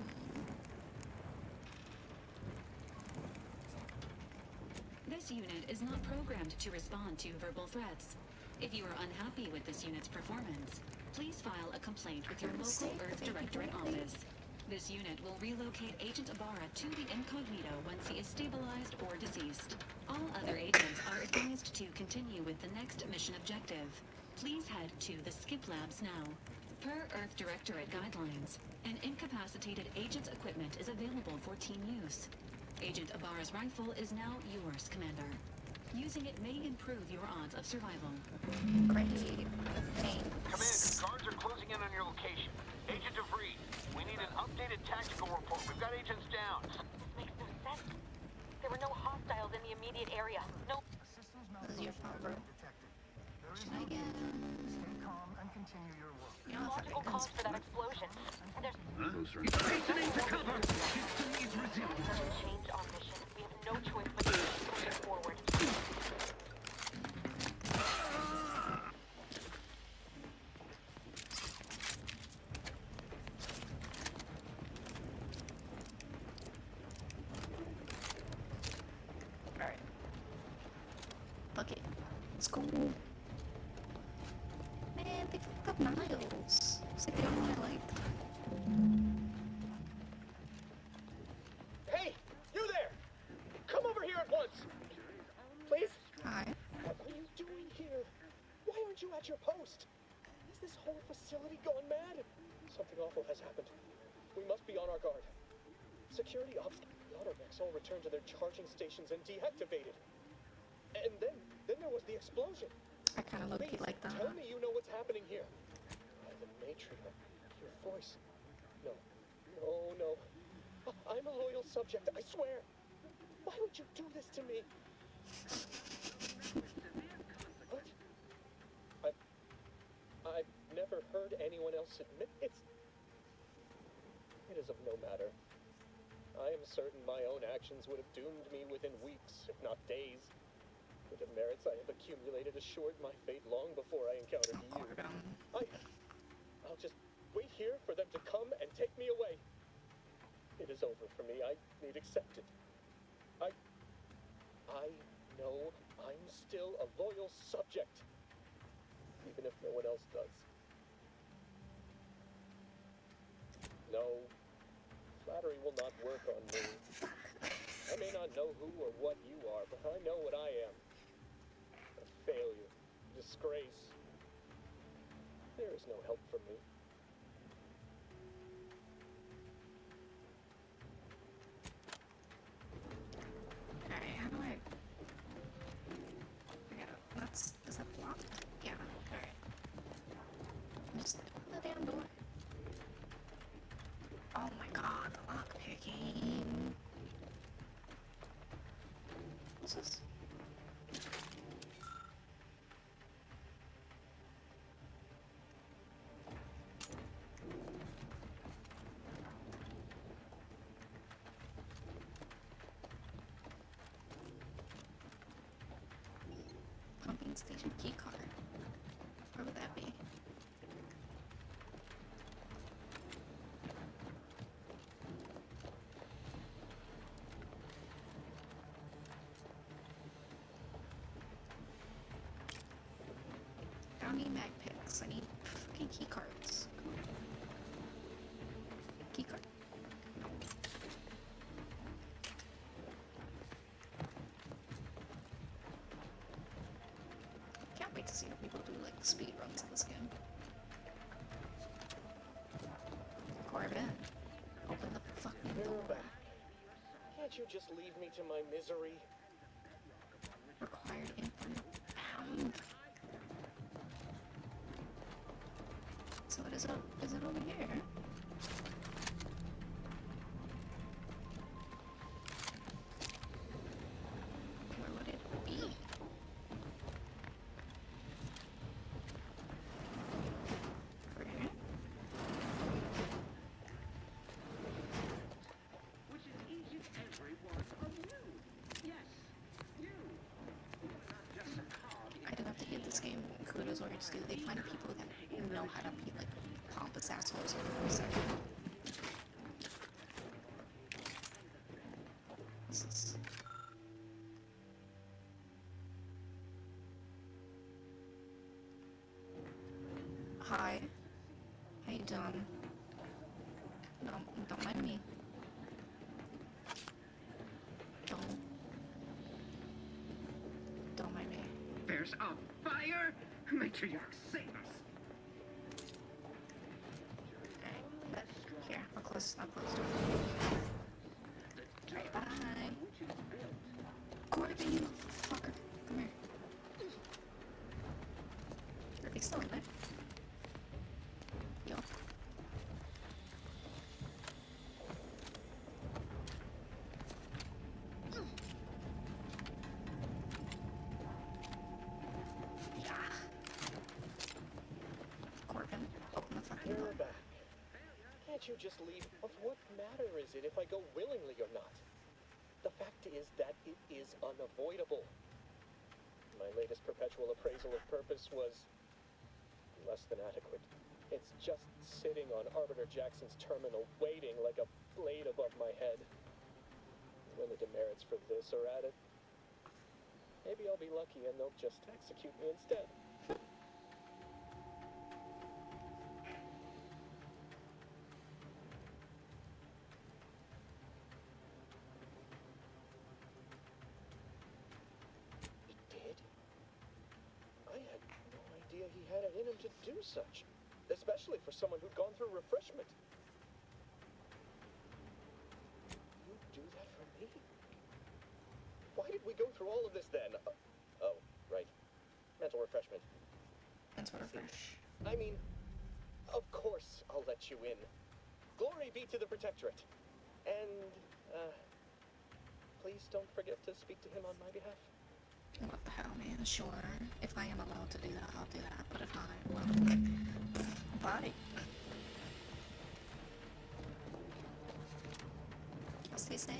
This unit is not programmed to respond to verbal threats. If you are unhappy with this unit's performance, please file a complaint with your local Earth Directorate office. This unit will relocate Agent Ibarra to the incognito once he is stabilized or deceased. All other agents are advised to continue with the next mission objective. Please head to the Skip Labs now. Per Earth Directorate guidelines, an incapacitated agent's equipment is available for team use. Agent Ibarra's rifle is now yours, Commander. Using it may improve your odds of survival.
Great.
Commander, guards are closing in on your location. Agent DeVries, we need an updated tactical report. We've got agents down.
This makes no sense. There were no hostiles in the immediate area. No.
This is your fault, bro. Should I get
Stay calm and continue your work.
you know,
Logical cause for that explosion. And there's change our mission. We have no choice but to keep pushing forward.
Alright. Fuck it. Let's go. Man, they fucked up Niles. It's like they don't want to, like...
Hey! You there! Come over here at once! Please?
Hi.
What are you doing here? Why aren't you at your post? Is this whole facility gone mad? Something awful has happened. We must be on our guard. Security ops bottlenecks all returned to their charging stations and deactivated. And then there was the explosion.
I kind of look like that.
Tell me you know what's happening here. The matriarch, your voice. No. I'm a loyal subject, I swear. Why would you do this to me? What? I've never heard anyone else admit it is of no matter. I am certain my own actions would have doomed me within weeks, if not days. The demerits I have accumulated assured my fate long before I encountered you. I'll just wait here for them to come and take me away. It is over for me. I need accepted. I know I'm still a loyal subject, even if no one else does. No, flattery will not work on me. I may not know who or what you are, but I know what I am. A failure, disgrace. There is no help for me.
Alright, how do I gotta, is that blocked? Yeah, alright. Just open the damn door. Oh my god, the lock picking. What's this? Pumping station key card. Where would that be? I don't need mag picks. I need fucking key cards. Key card. Can't wait to see what people do like speed runs of this game. Corbin, open the fucking door.
Can't you just leave me to my misery?
Required input pound. So is it over here? cops do. They find people that know how to be like pompous assholes or whatever. This is... Hi. How you doing? Don't mind me. Don't mind me.
There's a fire! Matriarch, save us!
Alright, here, I'll close the door. Alright, bye. Corbin, you fucker. Come here. Are they still in there? Yo.
You're back. Can't you just leave? Of what matter is it if I go willingly or not? The fact is that it is unavoidable. My latest perpetual appraisal of purpose was less than adequate. It's just sitting on Arbiter Jackson's terminal, waiting like a blade above my head. When the demerits for this are added, maybe I'll be lucky and they'll just execute me instead. He had it in him to do such, especially for someone who'd gone through refreshment. You do that for me? Why did we go through all of this then? Oh, right. Mental refreshment.
Mental refresh.
I mean, of course I'll let you in. Glory be to the Protectorate. And, please don't forget to speak to him on my behalf.
What the hell, man? Sure. If I am allowed to do that, I'll do that. But if not, well, bye. Stay safe.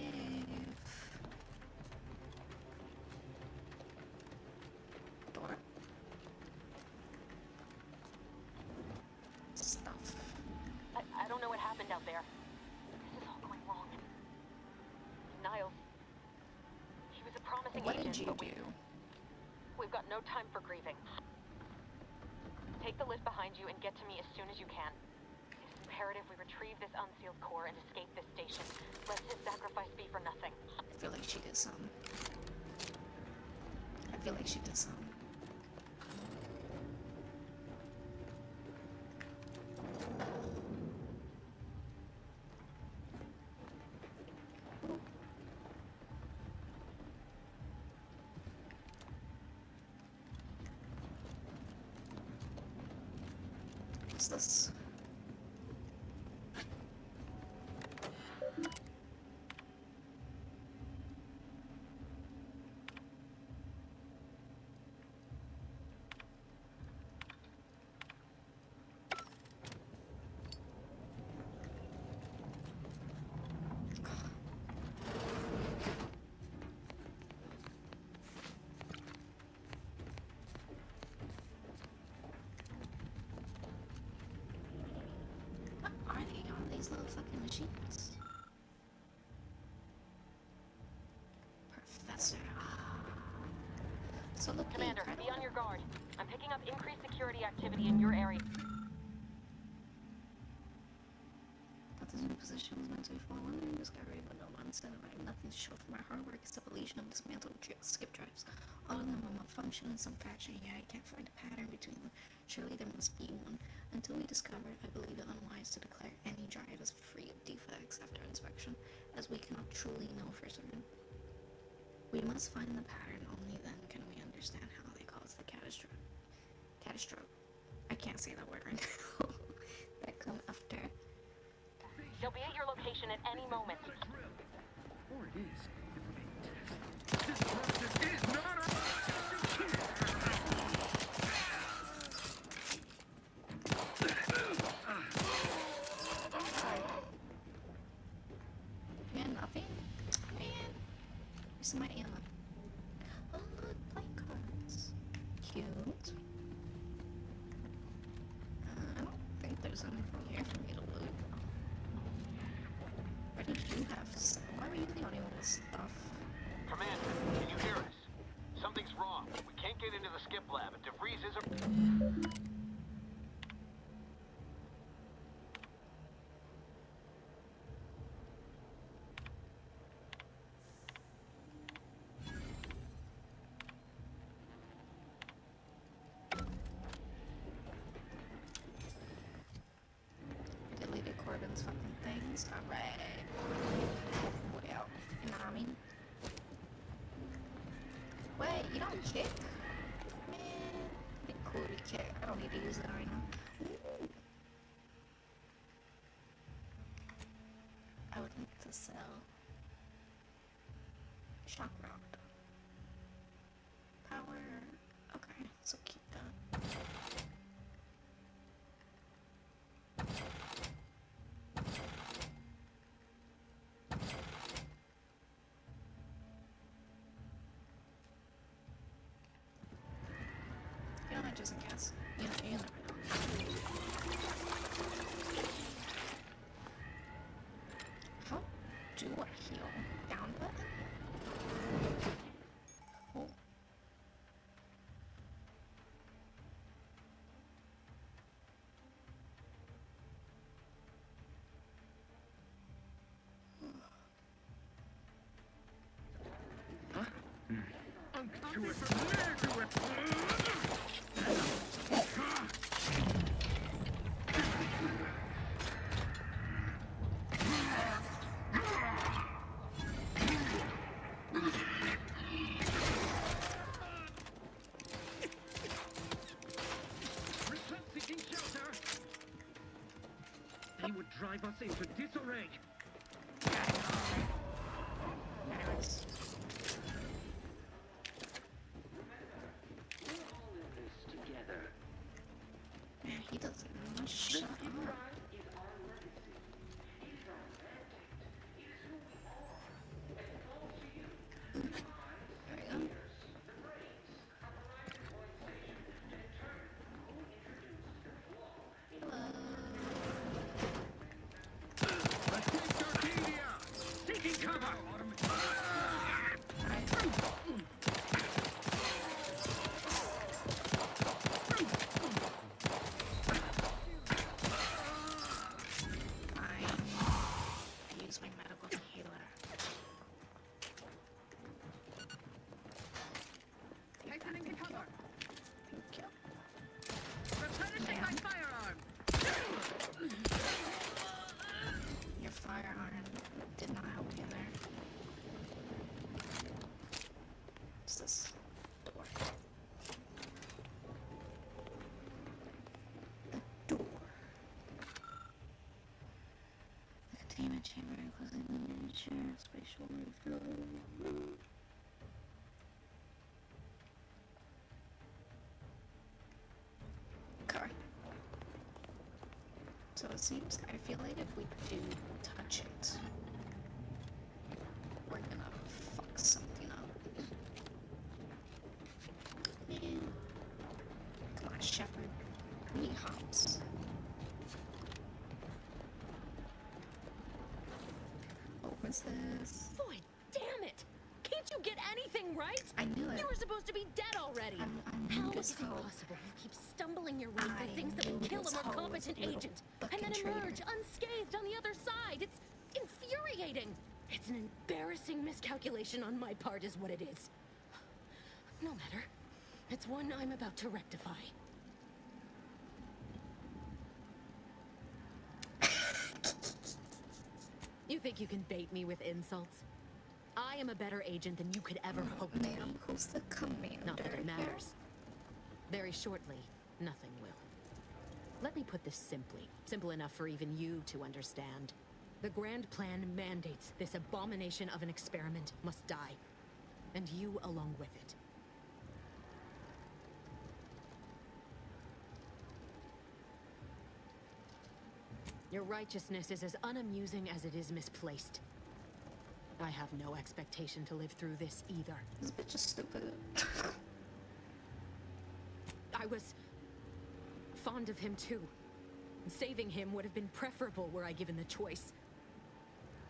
Door. Stuff.
I don't know what happened out there. This is all going wrong. Niles. He was a promising
What
agent,
did you
but
do?
We've got no time for grieving. Take the lift behind you and get to me as soon as you can. It's imperative we retrieve this unsealed core and escape this station, lest his sacrifice be for nothing.
I feel like she did something. I feel like she did something. What's this? What are they on these little fucking machines? Professor. So look,
Commander, be on your guard. I'm picking up increased security activity in your area.
Thought this new position was meant to be fallen in discovery, but no one said I have nothing to show for my hard work except a legion of dismantled skip drives. All of them will malfunction in some fashion. Yeah, I can't find a pattern between them. Surely there must be one. Until we discover it, I believe it unwise to declare any drive as free of defects after inspection, as we cannot truly know for certain. We must find the pattern, only then can we understand how they caused the catastrophe. I can't say that word right now. That come after.
They'll be at your location at any moment.
Or it is. This process is not
Man, nothing? Man. Where's my ammo? Oh, look, playing cards. Cute. this stuff.
Commander, can you hear us? Something's wrong. We can't get into the skip lab, and DeVries isn't...
Deleted Corbin's fucking things. Alright. Way out. You know what I mean? Wait, you don't kick? Man, it'd be cool to kick. I don't need to use that right now. I would like to sell shock round. Power. Okay, so keep that. You know, just in case. You never know. How do I heal? Down button? Oh.
Seeking shelter. They would drive us into disarray.
Anyways.
We're all in this together.
Man, he doesn't know. Shut up.
Is our legacy. It's our mandate. It's who we are. And it falls to you.
There we go.
The brains of the right organization. And in turn, who introduced the flaw in
Arcadia! Taking cover!
I use my medical healer.
Hastening to cover.
Thank you.
Replenishing my firearm.
Your firearm did not help you there. What's this? Door. A door. The containment chamber enclosing the miniature spatial roof. Okay. So it seems, I feel like if we do touch it, we're gonna fuck something up. Man. Come on, Shepard. We need hops. Opens this.
Boy, damn it! Can't you get anything right?
I knew it.
You were supposed to be dead already. How is it possible you keep stumbling your way through things that would kill a more competent agent, and then emerge unscathed on the other side? It's infuriating. It's an embarrassing miscalculation on my part, is what it is. No matter. It's one I'm about to rectify. You think you can bait me with insults? I am a better agent than you could ever hope to be.
Who's the commander?
Not that it matters. Very shortly, nothing will. Let me put this simply. Simple enough for even you to understand. The Grand Plan mandates this abomination of an experiment must die. And you along with it. Your righteousness is as unamusing as it is misplaced. I have no expectation to live through this either.
This bitch is stupid.
I was fond of him too. Saving him would have been preferable were I given the choice.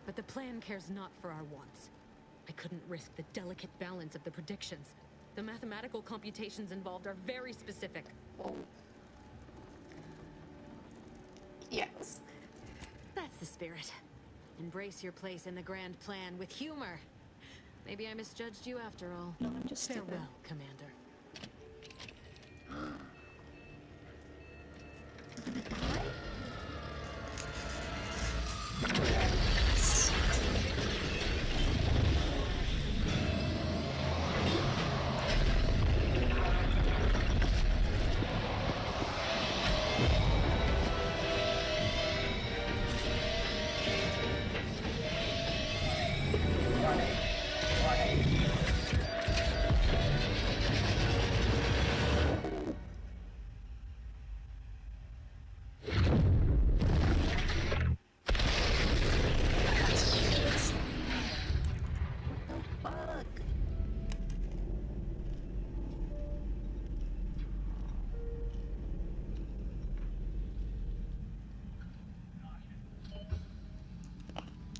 But the plan cares not for our wants.
I couldn't risk the delicate balance of the predictions. The mathematical computations involved are very specific.
Oh. Yes.
That's the spirit. Embrace your place in the grand plan with humor. Maybe I misjudged you after all.
No, I'm just
Farewell,
stupid.
Commander.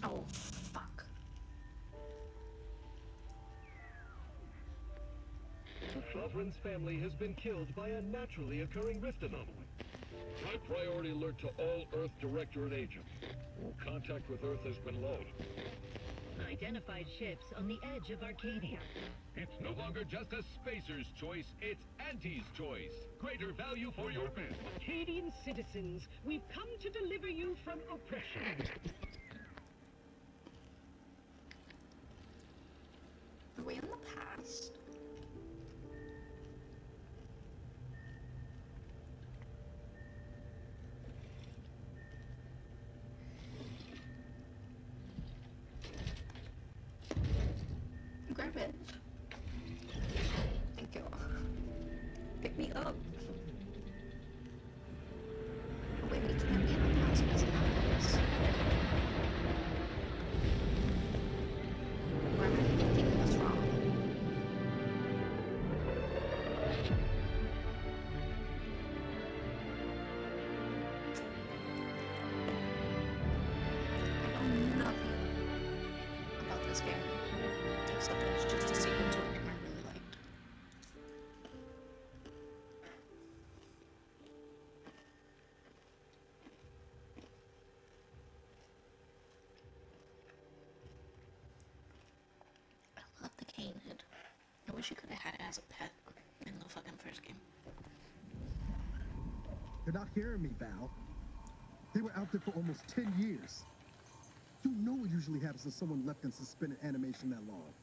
Oh, fuck.
Lovren's family has been killed by a naturally occurring rift anomaly.
High priority alert to all Earth Directorate agents. Contact with Earth has been low.
Identified ships on the edge of Arcadia.
It's no longer just a spacer's choice, it's Auntie's choice. Greater value for your men.
Arcadian citizens, we've come to deliver you from oppression.
Are we in the past? Grab it. Thank you. Pick me up. Oh, wait, we can't be in the past because of this. Or am I thinking this wrong? I know nothing about this game, except that it's just a sequel to a game I really liked. I love the Canid. I wish you could have had it as a pet in the fucking first game.
You're not hearing me, Val. They were out there for almost 10 years. You know what usually happens when someone left in suspended animation that long.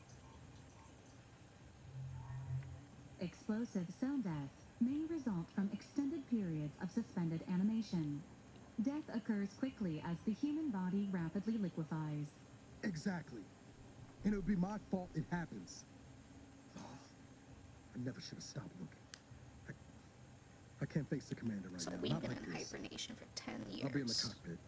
Explosive cell death may result from extended periods of suspended animation. Death occurs quickly as the human body rapidly liquefies.
Exactly. And it would be my fault it happens. Oh, I never should have stopped looking. I can't face the commander right
So
now.
we've
Not
been
like
in
this.
hibernation for 10 years.
I'll be in the cockpit.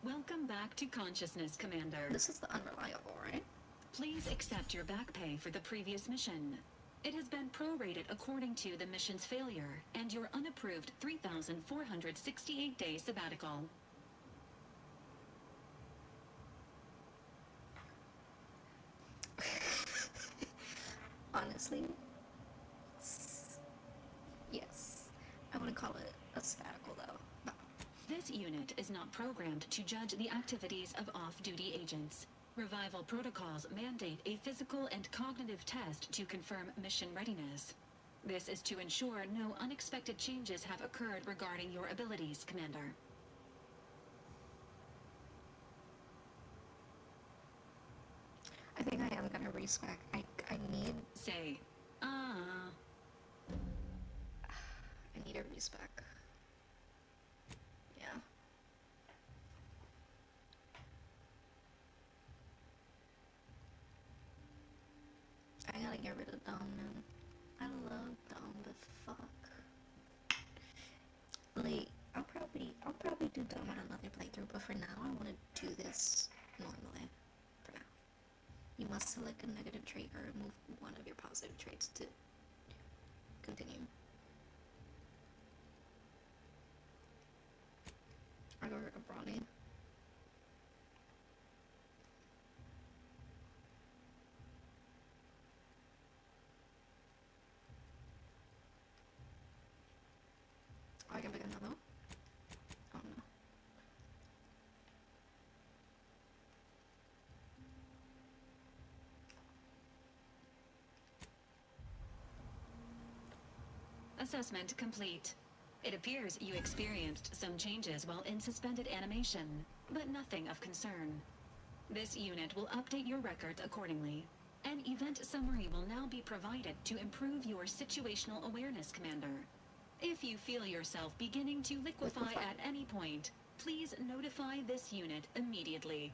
Welcome back to consciousness, Commander.
This is the unreliable, right?
Please accept your back pay for the previous mission. It has been prorated according to the mission's failure and your unapproved 3,468-day sabbatical.
Honestly, yes. I wouldn't call it a sabbatical, though. No.
This unit is not programmed to judge the activities of off-duty agents. Revival protocols mandate a physical and cognitive test to confirm mission readiness. This is to ensure no unexpected changes have occurred regarding your abilities, Commander.
I think I am gonna respec. I need...
Say,
I need a respec. Yeah. I gotta get rid of Dom, man. I love Dom, but fuck. Like, I'll probably do Dom on another playthrough, but for now I wanna do this normally. For now. You must select a negative trait or remove one of your positive traits to continue. I can pick another one. Oh no.
Assessment complete. It appears you experienced some changes while in suspended animation, but nothing of concern. This unit will update your records accordingly. An event summary will now be provided to improve your situational awareness, Commander. If you feel yourself beginning to liquefy at any point, please notify this unit immediately.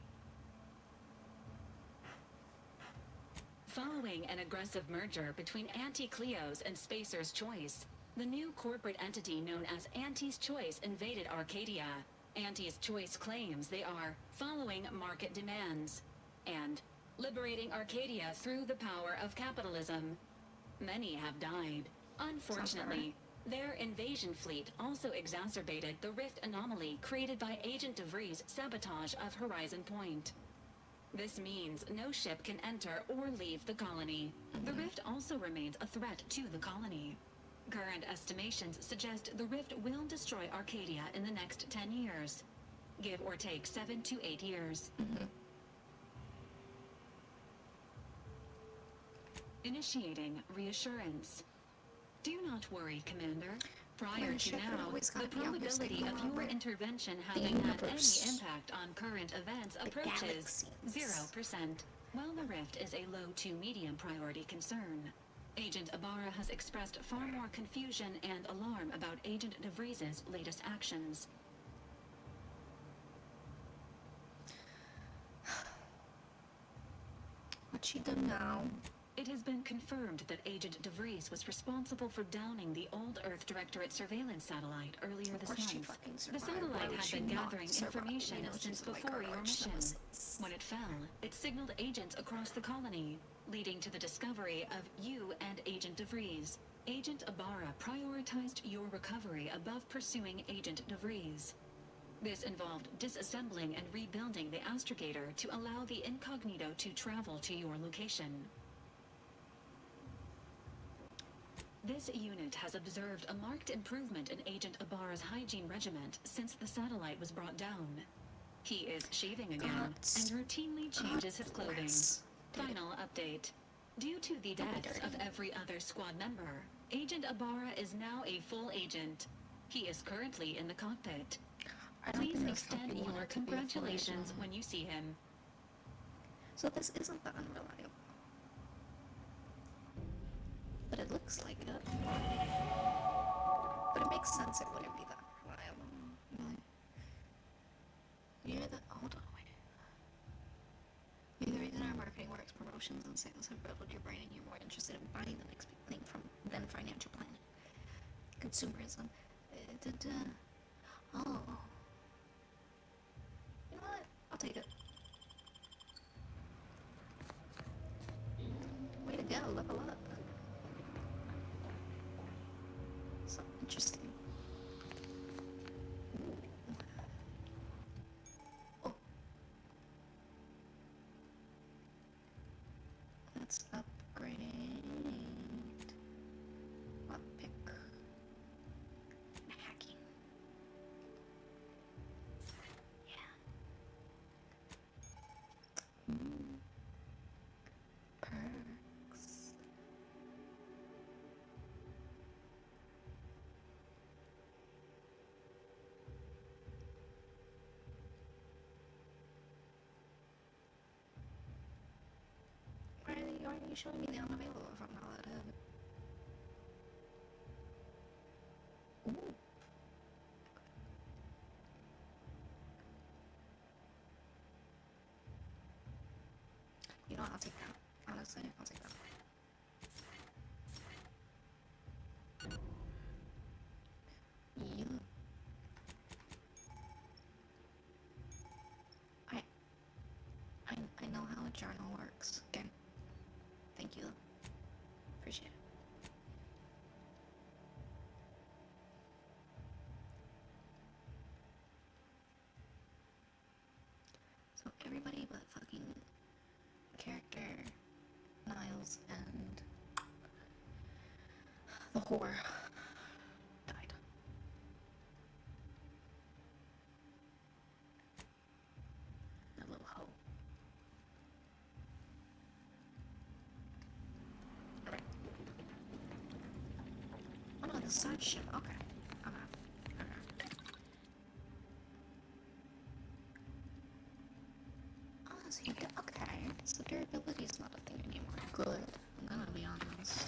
Following an aggressive merger between Anti-Cleo's and Spacer's Choice, the new corporate entity known as Auntie's Choice invaded Arcadia. Auntie's Choice claims they are following market demands and liberating Arcadia through the power of capitalism. Many have died. Unfortunately, their invasion fleet also exacerbated the rift anomaly created by Agent DeVries' sabotage of Horizon Point. This means no ship can enter or leave the colony. The rift also remains a threat to the colony. Current estimations suggest the rift will destroy Arcadia in the next 10 years. Give or take 7 to 8 years. Initiating reassurance. Do not worry, Commander. Prior to now, the probability of your intervention having had any impact on current events approaches 0%. While the rift is a low to medium priority concern, Agent Ibarra has expressed far more confusion and alarm about Agent DeVries' latest actions.
What'd she do now?
It has been confirmed that Agent DeVries was responsible for downing the Old Earth Directorate surveillance satellite earlier this month. The satellite had been gathering information since before your mission. When it fell, it signaled agents across the colony, leading to the discovery of you and Agent DeVries. Agent Ibarra prioritized your recovery above pursuing Agent DeVries. This involved disassembling and rebuilding the astrogator to allow the incognito to travel to your location. This unit has observed a marked improvement in Agent Ibarra's hygiene regiment since the satellite was brought down. He is shaving again and routinely changes his clothing. Final update. Due to the deaths of every other squad member, Agent Ibarra is now a full agent. He is currently in the cockpit. Please extend your congratulations when you see him.
So this isn't that unreliable. But it looks like it. But it makes sense it wouldn't be that reliable. Really. You're the hold on, wait. You're the reason our marketing works, promotions and sales have riddled your brain and you're more interested in buying the next big thing than financial planning. Consumerism. Oh. You know what? I'll take it. Way to go, level up. So interesting. Oh. Let's upgrade. Lockpick. Hacking. Yeah. Perks. Why are you showing me the unavailable if I'm not allowed to have it? Ooh. You know, I'll take that. Honestly, I'll take that. You. I know how a journal works. Okay. Thank you. Appreciate it. So everybody but fucking character, Niles, and the whore died. the side ship. Okay. Oh, so you get, okay. So durability is not a thing anymore. Good. I'm gonna be honest.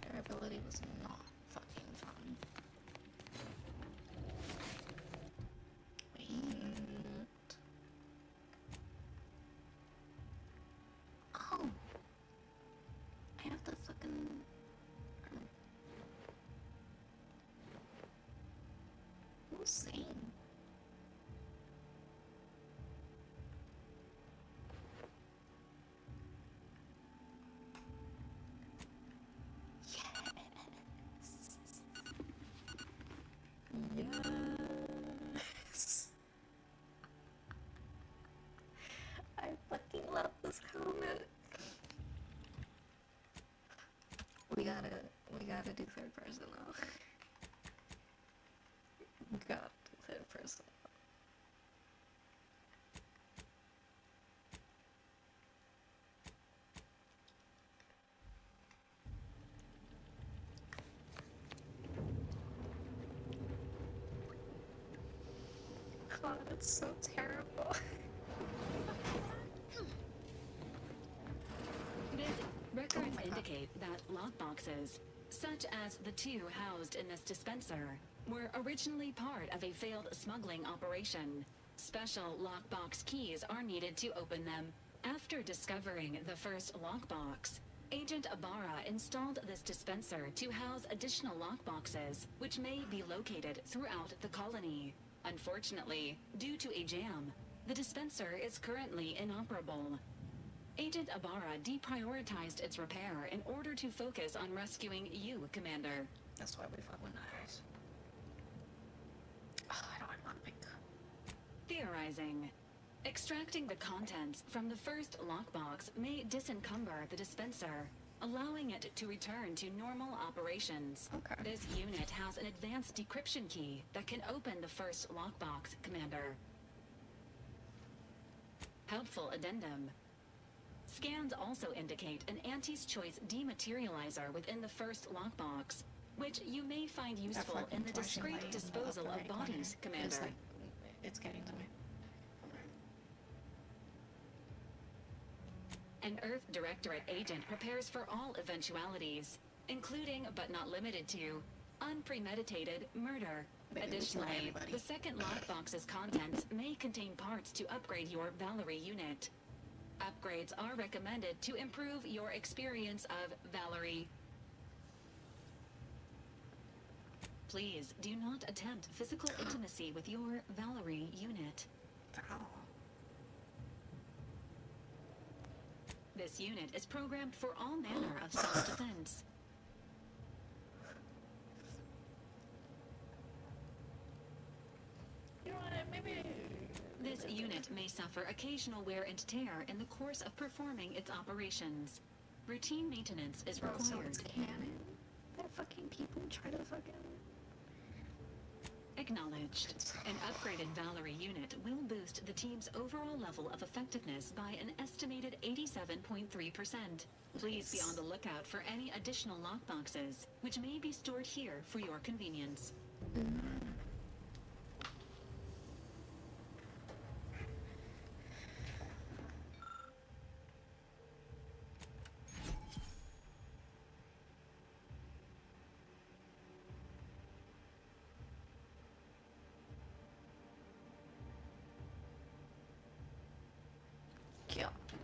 Durability was not fucking fun. Wait. Oh. I have the fucking... Who's saying? Yes. I fucking love this comic. We gotta do third person now. Gotta do third person. God, it's so terrible.
Records indicate that lockboxes, such as the two housed in this dispenser, were originally part of a failed smuggling operation. Special lockbox keys are needed to open them. After discovering the first lockbox, Agent Ibarra installed this dispenser to house additional lockboxes, which may be located throughout the colony. Unfortunately, due to a jam, the dispenser is currently inoperable. Agent Ibarra deprioritized its repair in order to focus on rescuing you, Commander.
That's why we fought with knives. Oh, I don't want pink.
Theorizing. Extracting the contents from the first lockbox may disencumber the dispenser, allowing it to return to normal operations.
Okay.
This unit has an advanced decryption key that can open the first lockbox, Commander. Helpful addendum. Scans also indicate an Auntie's Choice dematerializer within the first lockbox, which you may find useful in the discreet disposal of bodies, Commander.
It's getting to me.
An Earth Directorate agent prepares for all eventualities, including but not limited to unpremeditated murder. Additionally, the second lockbox's contents may contain parts to upgrade your Valerie unit. Upgrades are recommended to improve your experience of Valerie. Please do not attempt physical intimacy with your Valerie unit. This unit is programmed for all manner of self-defense.
You know what, maybe...
This unit may suffer occasional wear and tear in the course of performing its operations. Routine maintenance is required.
So it's canon that fucking people try to fucking...
Acknowledged. An upgraded Valerie unit will boost the team's overall level of effectiveness by an estimated 87.3%. Please be on the lookout for any additional lockboxes, which may be stored here for your convenience.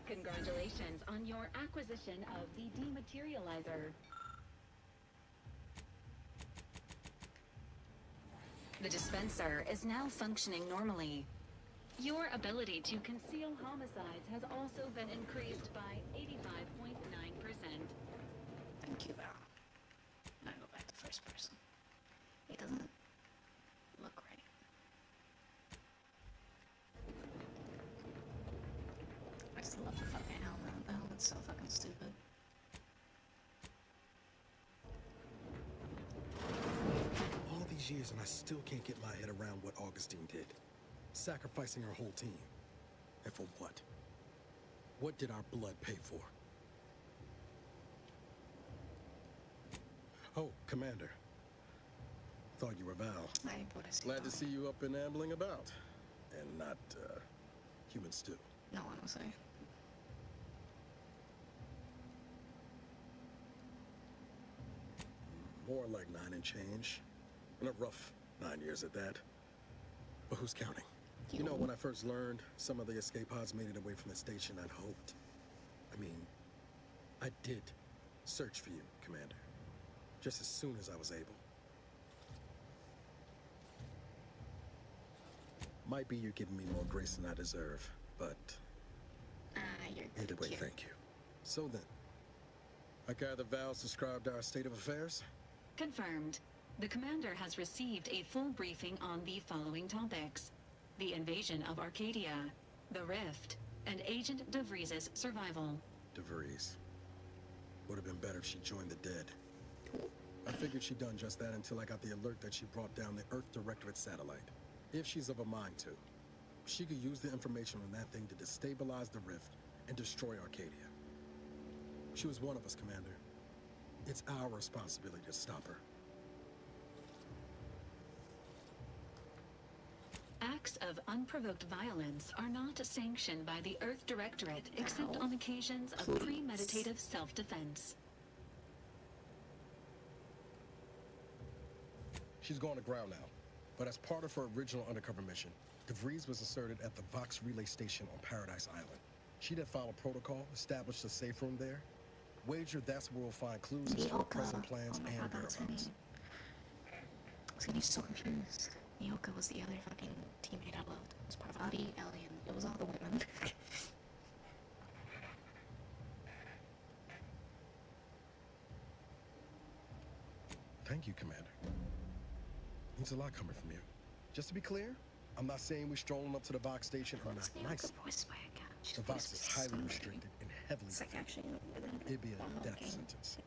Congratulations on your acquisition of the dematerializer. The dispenser is now functioning normally. Your ability to conceal homicides has also been increased by 85.9%.
Thank you, Val. Now go back to first person. It doesn't look right. I just love the fucking helmet. The helmet's so fucking stupid.
All these years and I still can't get my head around what Augustine did. Sacrificing our whole team. And for what? What did our blood pay for? Oh, Commander. Thought you were Val.
Ay, pobrecito.
Glad to see you up and ambling about. And not, human stew.
No, I don't say.
More like 9 and change. And a rough 9 years at that. But who's counting? You know, when I first learned some of the escape pods made it away from the station, I'd hoped. I mean, I did search for you, Commander. Just as soon as I was able. Might be you're giving me more grace than I deserve, but...
You're
either way,
cute.
thank you. So then, I gather Val described our state of affairs?
Confirmed. The commander has received a full briefing on the following topics: the invasion of Arcadia, the Rift, and Agent DeVries's survival.
DeVries. Would have been better if she joined the dead. I figured she'd done just that until I got the alert that she brought down the Earth Directorate satellite. If she's of a mind to, she could use the information on that thing to destabilize the Rift and destroy Arcadia. She was one of us, Commander. It's our responsibility to stop her.
Acts of unprovoked violence are not sanctioned by the Earth Directorate except on occasions of premeditative self-defense.
She's gone to ground now, but as part of her original undercover mission, DeVries was asserted at the Vox Relay Station on Paradise Island. She did file a protocol, established a safe room there. Wager that's where we'll find clues as to her present plans and whereabouts.
I was getting so confused. Nyoka was the other fucking teammate I loved. It was Parvati, Alien. It was all the women.
Thank you, Commander. Means a lot coming from you. Just to be clear, I'm not saying we're strolling up to the Vox station or not nice. The Vox is highly restricted and heavily defended. It'd be a death sentence.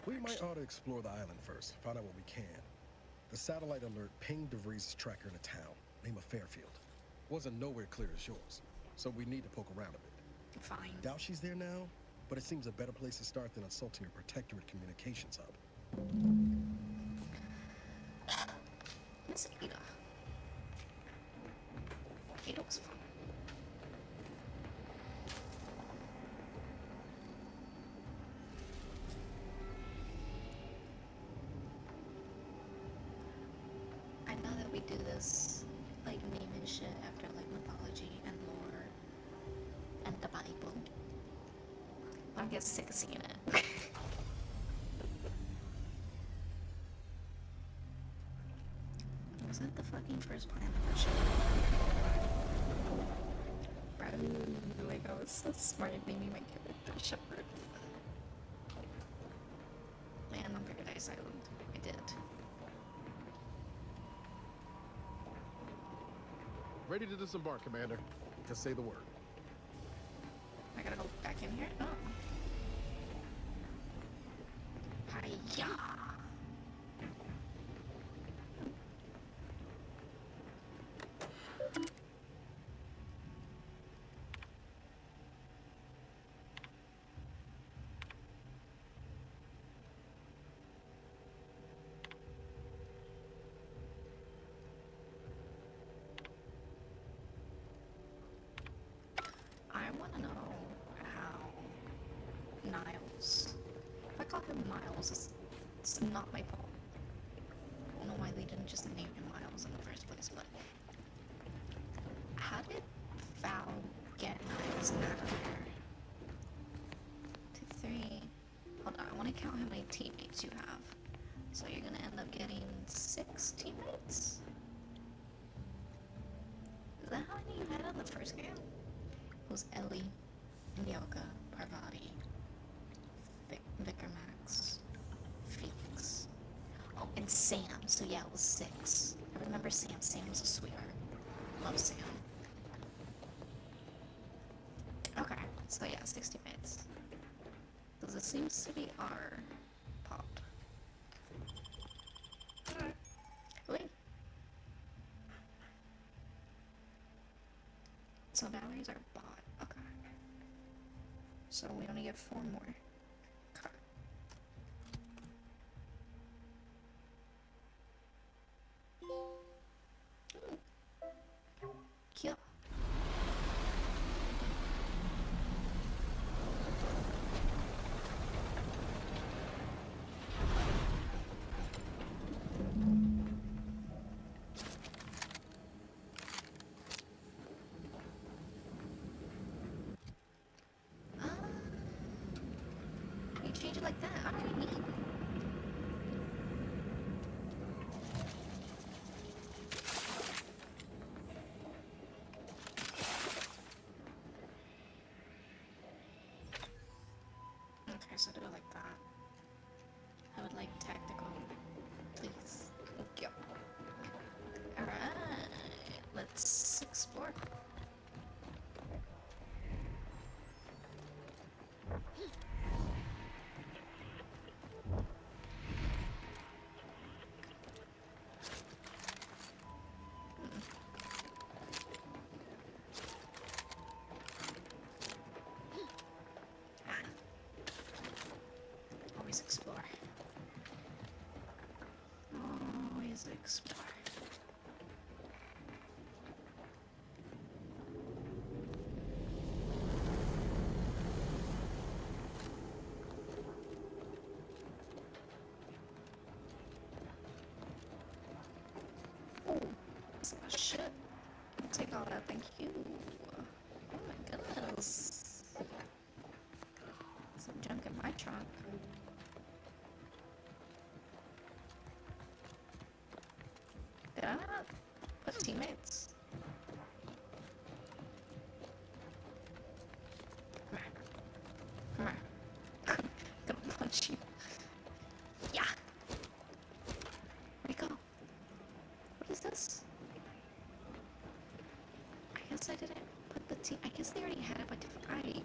We might ought to explore the island first, find out what we can. The satellite alert pinged DeVries' tracker in a town named Fairfield. Wasn't nowhere clear as yours, so we need to poke around a bit.
Fine.
Doubt she's there now, but it seems a better place to start than assaulting your Protectorate communications hub.
Miss Ada. Ada was fun. I know that we do this, like, name and shit after, like, mythology and lore and the Bible. I get sick of seeing it. Was that the fucking first planet that showed up? Bro, like, I was so smart at naming my character Shepherd. Land on Paradise Island. I did.
Ready to disembark, Commander. Just say the word.
I gotta go back in here? Oh. Hiya! I want to know how Niles, if I call him Miles, it's not my fault. I don't know why they didn't just name him Miles in the first place, but how did Val get Niles out of there? 2, 3, hold on, I want to count how many teammates you have. So you're gonna end up getting 6 teammates? Is that how many you had on the first game? It was Ellie, Nyoka, Parvati, Vicar Max, Felix. Oh, and Sam. So yeah, it was 6. I remember Sam. Sam was a sweetheart. Love Sam. Okay, so yeah, 6 teammates. Because it seems to be our pod. Wait. So Valerie's our bot. Okay. So we only get 4 more. Okay. you like that? How do we meet? Okay, so do it like that. I would like tactical, please. Thank you. Alright, let's explore. Always explore. Always explore. Oh, that's my shit. I'll take all that, thank you. Oh my goodness. Some junk in my trunk. Did I not put teammates? Come here. Come here. Gonna punch you. Yeah. Where'd he go? What is this? I guess I didn't put the team. I guess they already had it by default.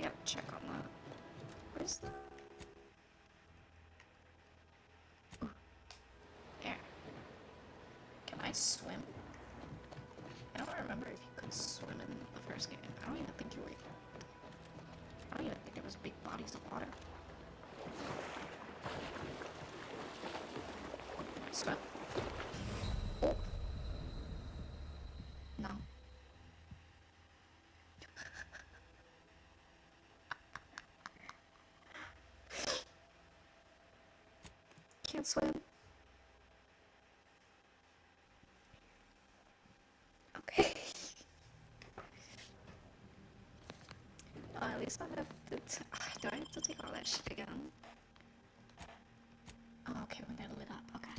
Yep, check on that. Where's the... Ooh. There. Can I swim? I don't remember if you could swim in the first game. I don't even think you were... I don't even think there was big bodies of water. Swim. Oh. No. Can't swim. Okay. At least I have to. Do I have to take all that shit again? Oh, okay, we gotta lit up. Okay.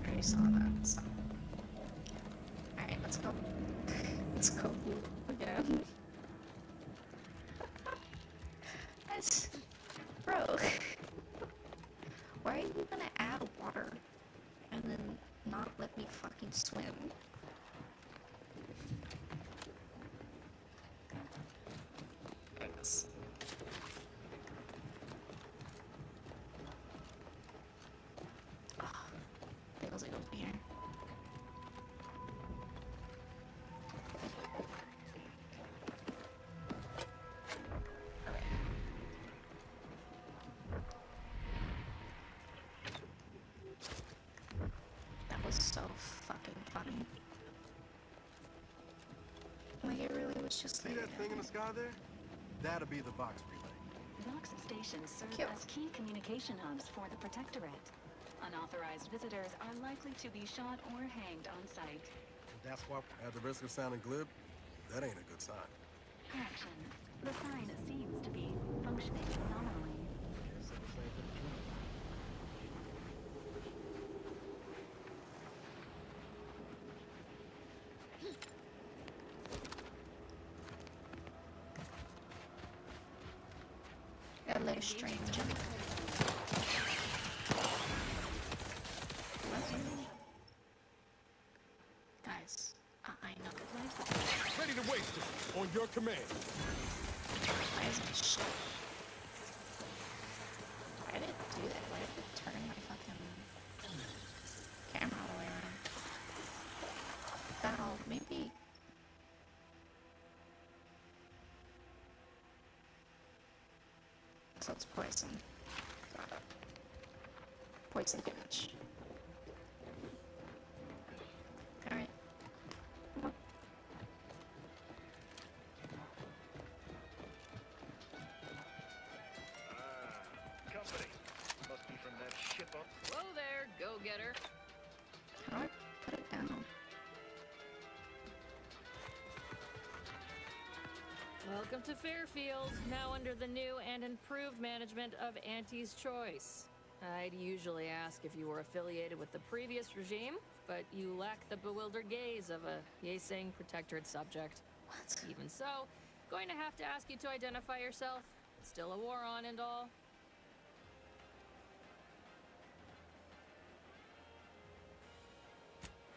I already saw that, so. Alright, let's go. Let's go again. That's... Bro. Why are you gonna add water and then not let me fucking swim? Goodness. Oh, there goes it over here. That was so fucking funny. Like, it really was just
See that thing in the sky there? That'll be the Vox relay.
Vox stations serve
Cute.
as key communication hubs for the Protectorate. Unauthorized visitors are likely to be shot or hanged on sight.
That's why, at the risk of sounding glib, that ain't a good sign.
Correction. The sign seems to be functioning phenomenally.
Hello, stranger. Guys, I know.
Ready to waste it. On your command.
Why is my shit? Why did it do that? Why did it turn my fucking camera all the way around? That'll maybe. So it's poison. Got it. Poison damage. Alright. Come on.
Company. Must be from that ship up.
Whoa there, go-getter.
Welcome to Fairfield, now under the new and improved management of Auntie's Choice. I'd usually ask if you were affiliated with the previous regime, but you lack the bewildered gaze of a Yeseng Protectorate subject.
What?
Even so, going to have to ask you to identify yourself. Still a war on and all.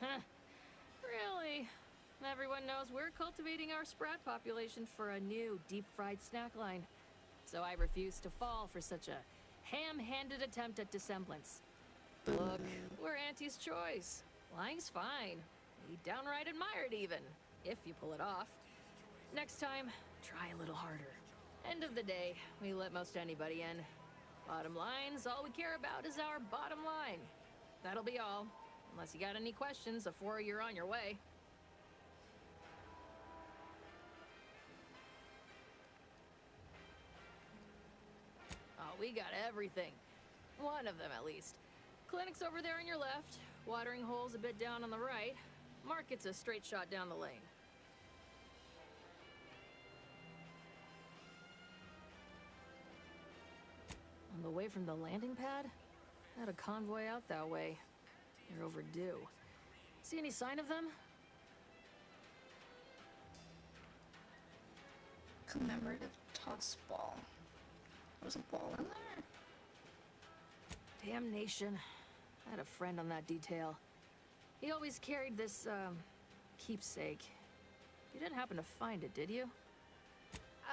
Huh. Really? Everyone knows we're cultivating our sprat population for a new deep-fried snack line. So I refuse to fall for such a ham-handed attempt at dissemblance. Look, we're Auntie's Choice. Lying's fine. We downright admire it even, if you pull it off. Next time, try a little harder. End of the day, we let most anybody in. Bottom line's all we care about is our bottom line. That'll be all. Unless you got any questions before you're on your way. Oh, we got everything. One of them, at least. Clinic's over there on your left. Watering hole's a bit down on the right. Market's a straight shot down the lane. On the way from the landing pad? Had a convoy out that way. They're overdue. See any sign of them?
Commemorative toss ball. There's a ball in there?
Damnation. I had a friend on that detail. He always carried this, keepsake. You didn't happen to find it, did you?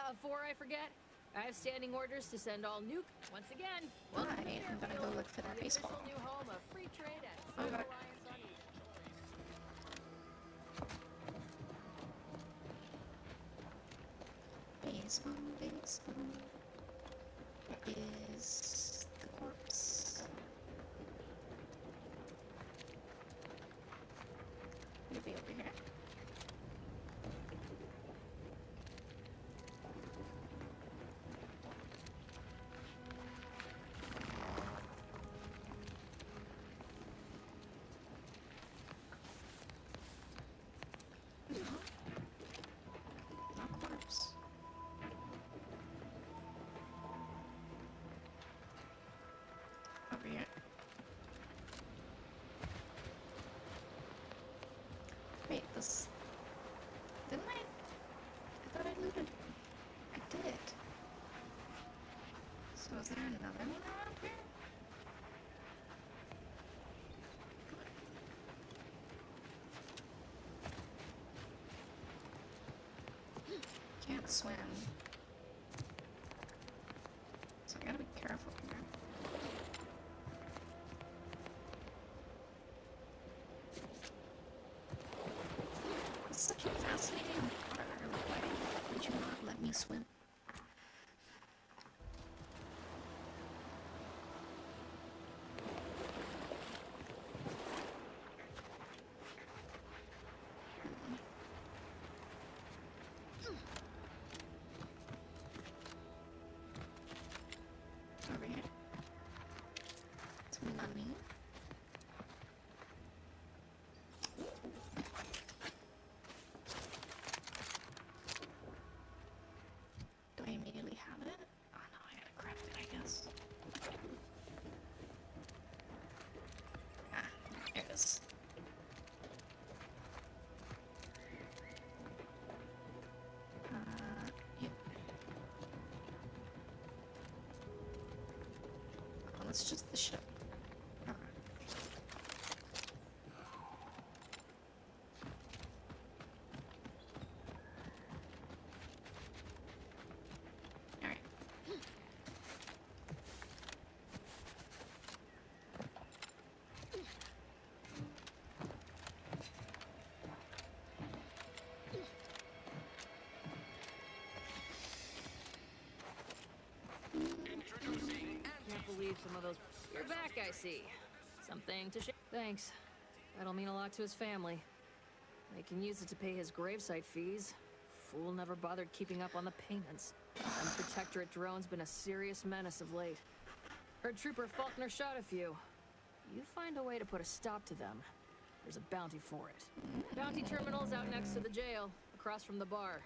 Before I forget, I have standing orders to send all nuke once again.
Right, I'm gonna go look for that baseball.
New home of free trade at
Okay.
Alliance on East.
Baseball, baseball. Where is the corpse? Maybe over here. No corpse. Over here. Wait, this... Didn't I? I thought I looted one. I did. So is there another one around here? Can't swim. So I gotta be careful here. It's such a fascinating water. Why would you not let me swim? Over here. It's money. Do I immediately have it? Oh no, I gotta grab it, I guess. Ah, here it is. Yep. Oh, it's just the ship. Okay. Alright.
Can't believe some of those. You're back, I see. Something to share. Thanks. That'll mean a lot to his family. They can use it to pay his gravesite fees. Fool never bothered keeping up on the payments. And Protectorate drone's been a serious menace of late. Heard Trooper Faulkner shot a few. You find a way to put a stop to them. There's a bounty for it. Bounty terminal's out next to the jail, across from the bar.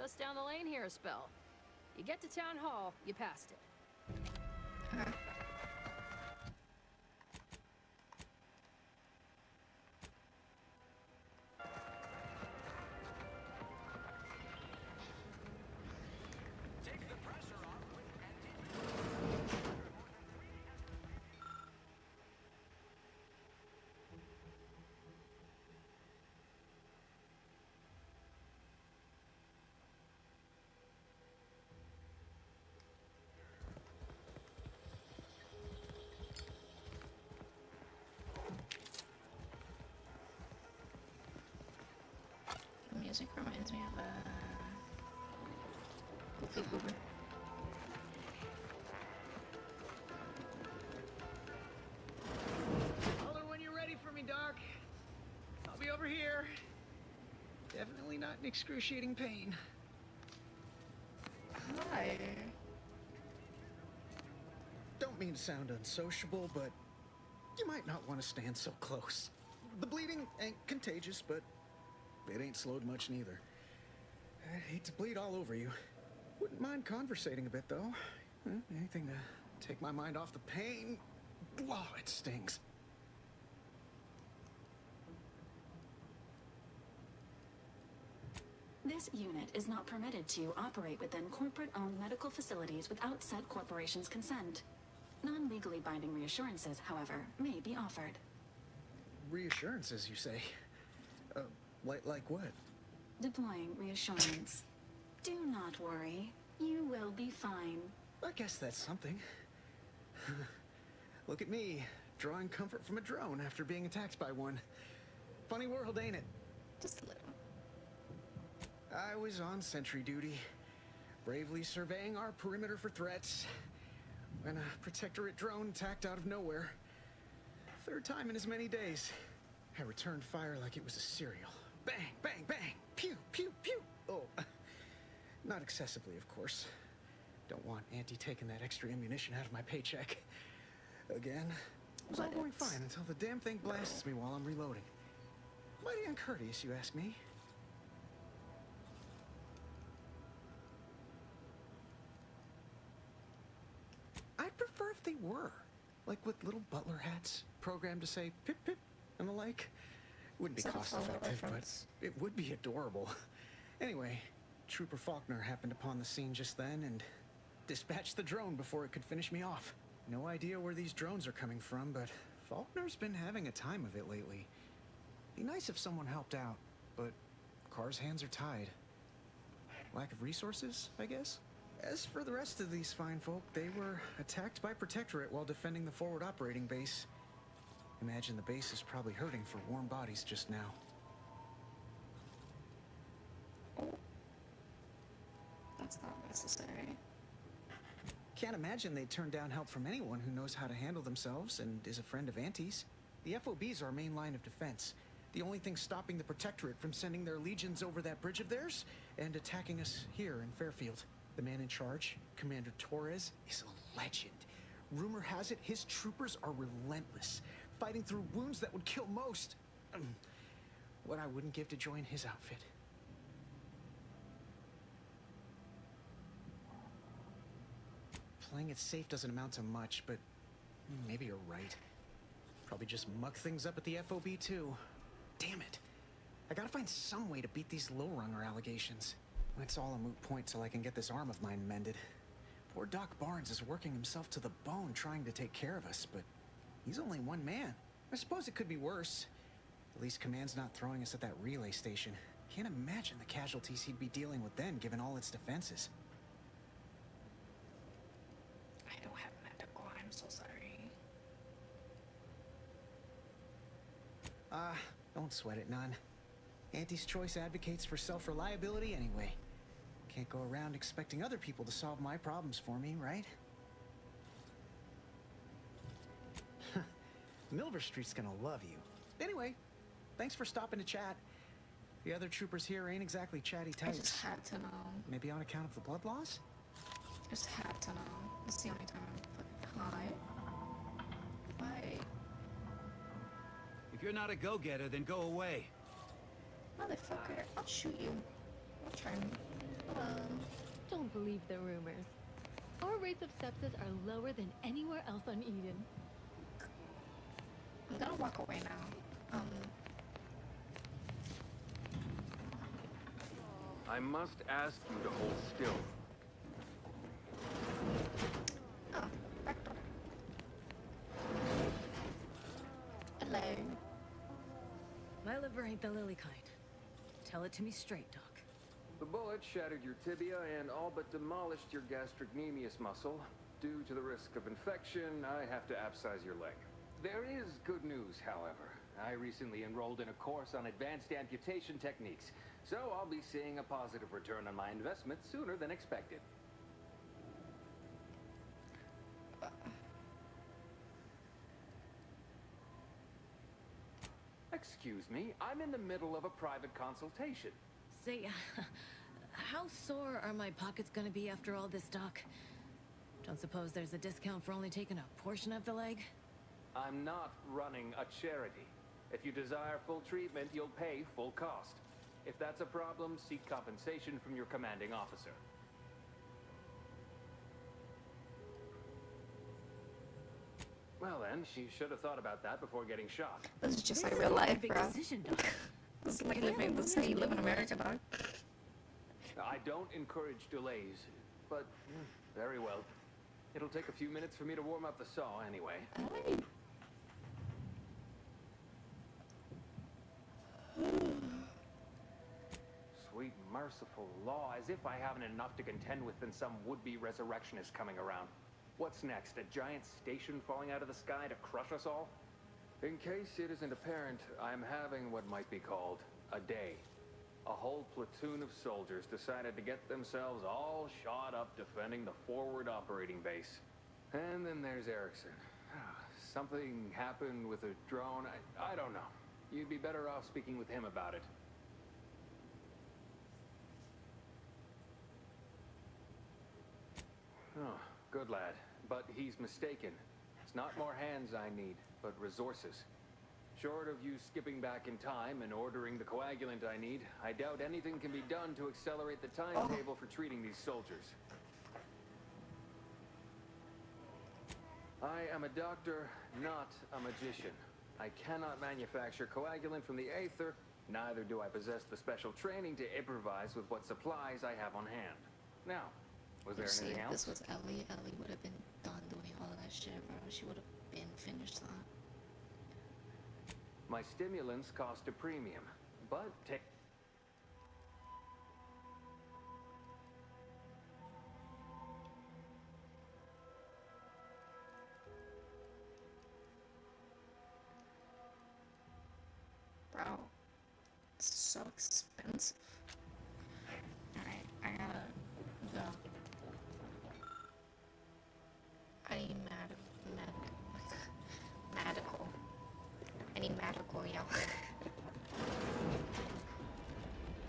Just down the lane here a spell. You get to Town Hall, you passed it.
Okay. Music reminds me of Goofy Goober.
Holler when you're ready for me, Doc. I'll be over here. Definitely not in excruciating pain.
Hi.
Don't mean to sound unsociable, but you might not want to stand so close. The bleeding ain't contagious, but it ain't slowed much neither. I'd hate to bleed all over you. Wouldn't mind conversating a bit, though. Anything to take my mind off the pain. Oh, it stings.
This unit is not permitted to operate within corporate-owned medical facilities without said corporation's consent. Non-legally binding reassurances, however, may be offered.
Reassurances, you say? Like what?
Deploying reassurance. Do not worry. You will be fine.
I guess that's something. Look at me, drawing comfort from a drone after being attacked by one. Funny world, ain't it?
Just a little.
I was on sentry duty, bravely surveying our perimeter for threats, when a protectorate drone attacked out of nowhere. Third time in as many days. I returned fire like it was a cereal. Bang, bang, bang! Pew, pew, pew! Oh, not excessively, of course. Don't want Auntie taking that extra ammunition out of my paycheck. Again. It was all going fine until the damn thing blasts me while I'm reloading. Mighty uncourteous, you ask me. I'd prefer if they were. Like with little butler hats, programmed to say pip pip and the like. Wouldn't be cost effective, but it would be adorable. Anyway, Trooper Faulkner happened upon the scene just then and dispatched the drone before it could finish me off. No idea where these drones are coming from, but Faulkner's been having a time of it lately. Be nice if someone helped out, but Carr's hands are tied. Lack of resources, I guess? As for the rest of these fine folk, they were attacked by Protectorate while defending the forward operating base. Imagine the base is probably hurting for warm bodies just now.
That's not necessary.
Can't imagine they'd turn down help from anyone who knows how to handle themselves and is a friend of Auntie's. The FOB's our main line of defense. The only thing stopping the Protectorate from sending their legions over that bridge of theirs and attacking us here in Fairfield. The man in charge, Commander Torres, is a legend. Rumor has it his troopers are relentless, fighting through wounds that would kill most. What I wouldn't give to join his outfit. Playing it safe doesn't amount to much, but maybe you're right. Probably just muck things up at the FOB too. Damn it. I gotta find some way to beat these low-runger allegations. It's all a moot point till I can get this arm of mine mended. Poor Doc Barnes is working himself to the bone trying to take care of us, but he's only one man. I suppose it could be worse. At least Command's not throwing us at that relay station. Can't imagine the casualties he'd be dealing with then, given all its defenses.
I don't have medical, I'm so sorry.
Don't sweat it, none. Auntie's Choice advocates for self-reliability anyway. Can't go around expecting other people to solve my problems for me, right? Milver Street's gonna love you. Anyway, thanks for stopping to chat. The other troopers here ain't exactly chatty types.
I just had to know.
Maybe on account of the blood loss?
Just had to know. It's the only time I'm like, hi. Why?
If you're not a go-getter, then go away.
Motherfucker, I'll shoot you. I'll try and
Don't believe the rumors. Our rates of sepsis are lower than anywhere else on Eden.
I'm gonna walk away now.
I must ask you to hold still.
Oh, back door. Hello.
My liver ain't the lily kind. Tell it to me straight, Doc.
The bullet shattered your tibia and all but demolished your gastrocnemius muscle. Due to the risk of infection, I have to abscise your leg. There is good news, however. I recently enrolled in a course on advanced amputation techniques, so I'll be seeing a positive return on my investment sooner than expected. Excuse me, I'm in the middle of a private consultation.
Say, how sore are my pockets gonna be after all this, Doc? Don't suppose there's a discount for only taking a portion of the leg?
I'm not running a charity. If you desire full treatment, you'll pay full cost. If that's a problem, seek compensation from your commanding officer. Well then, she should have thought about that before getting shot.
This is just like real life, bro. This is like living, this is how you live in America, dog.
I don't encourage delays, but very well. It'll take a few minutes for me to warm up the saw anyway. Sweet merciful law, as if I haven't enough to contend with than some would-be resurrectionist coming around. What's next, a giant station falling out of the sky to crush us all? In case it isn't apparent, I'm having what might be called a day. A whole platoon of soldiers decided to get themselves all shot up defending the forward operating base. And then there's Erickson. Something happened with a drone. I don't know. You'd be better off speaking with him about it. Oh, good lad. But he's mistaken. It's not more hands I need, but resources. Short of you skipping back in time and ordering the coagulant I need, I doubt anything can be done to accelerate the timetable for treating these soldiers. I am a doctor, not a magician. I cannot manufacture coagulant from the aether, neither do I possess the special training to improvise with what supplies I have on hand. Now, was there anything else?
If this was Ellie would have been done doing all of that shit, bro. She would have been finished that.
My stimulants cost a premium, but take...
Bro, it's so expensive. Alright, I gotta go. I need medical. I need medical, yo.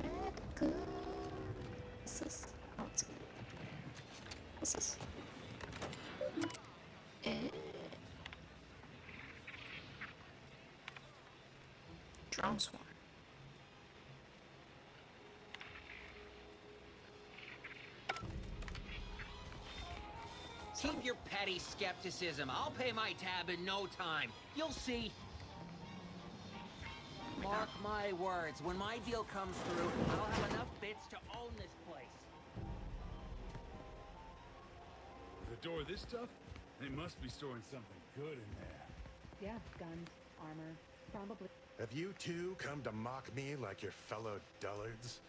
Medical. What's this? Oh, it's good. What's this? Drone swarm.
Keep your petty skepticism. I'll pay my tab in no time. You'll see. Mark my words, when my deal comes through, I'll have enough bits to own this place.
The door this tough? They must be storing something good in there.
Yeah, guns, armor, probably.
Have you two come to mock me like your fellow dullards?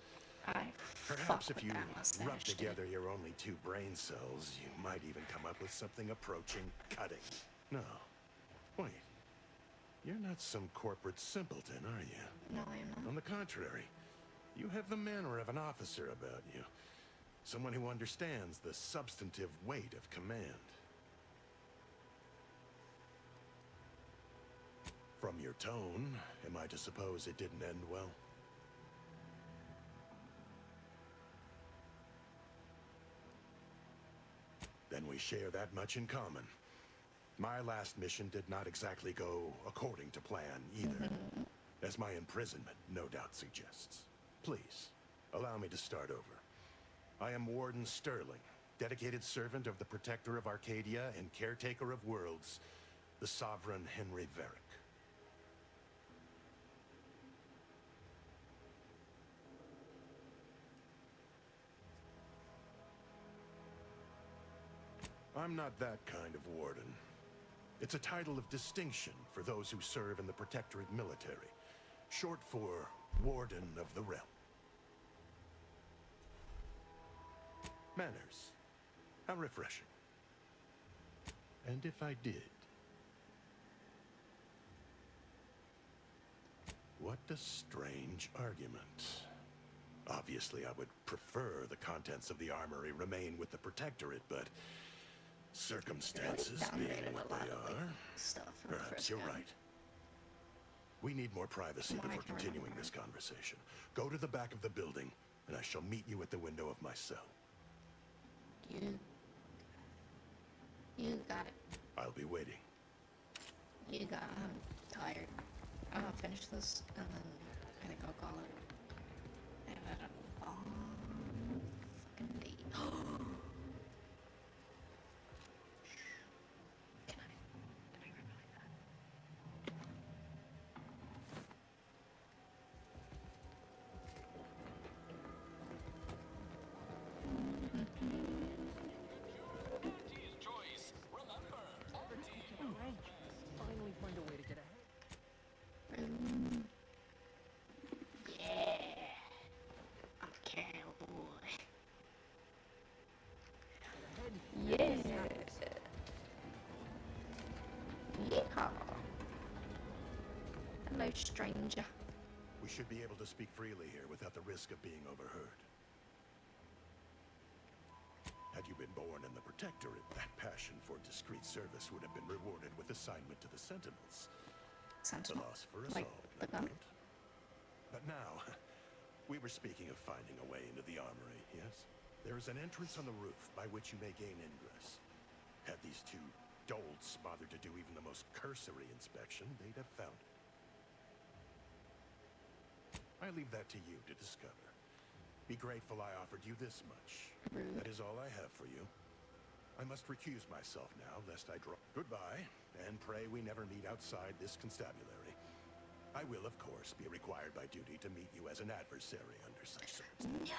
Perhaps if you rub together your only 2 brain cells, you might even come up with something approaching cutting. No. Wait. You're not some corporate simpleton, are you?
No, I'm not.
On the contrary, you have the manner of an officer about you. Someone who understands the substantive weight of command. From your tone, am I to suppose it didn't end well? Then we share that much in common. My last mission did not exactly go according to plan either, as my imprisonment no doubt suggests. Please, allow me to start over. I am Warden Sterling, dedicated servant of the Protector of Arcadia and Caretaker of Worlds, the Sovereign Henry Varick. I'm not that kind of warden. It's a title of distinction for those who serve in the Protectorate military, short for Warden of the Realm. Manners. How refreshing. And if I did? What a strange argument. Obviously, I would prefer the contents of the armory remain with the Protectorate, but circumstances being what they are, perhaps you're right. We need more privacy before continuing this conversation. Go to the back of the building, and I shall meet you at the window of my cell.
You got it.
I'll be waiting.
You got it. I'm tired. I'm gonna finish this, and then I think I'll call it. I had a long fucking day.
Finally find a way to get ahead.
Yeah. I'm a cowboy. Yeah. Yeah. Hello, stranger.
We should be able to speak freely here without the risk of being overheard. Had you been born in the Protectorate, that passion for discreet service would have been rewarded with assignment to the Sentinels. The loss for us all, no doubt. But now, we were speaking of finding a way into the armory, yes? There is an entrance on the roof by which you may gain ingress. Had these two dolts bothered to do even the most cursory inspection, they'd have found it. I leave that to you to discover. Be grateful I offered you this much. That is all I have for you. I must recuse myself now, lest I draw. Goodbye, and pray we never meet outside this constabulary. I will, of course, be required by duty to meet you as an adversary under such circumstances.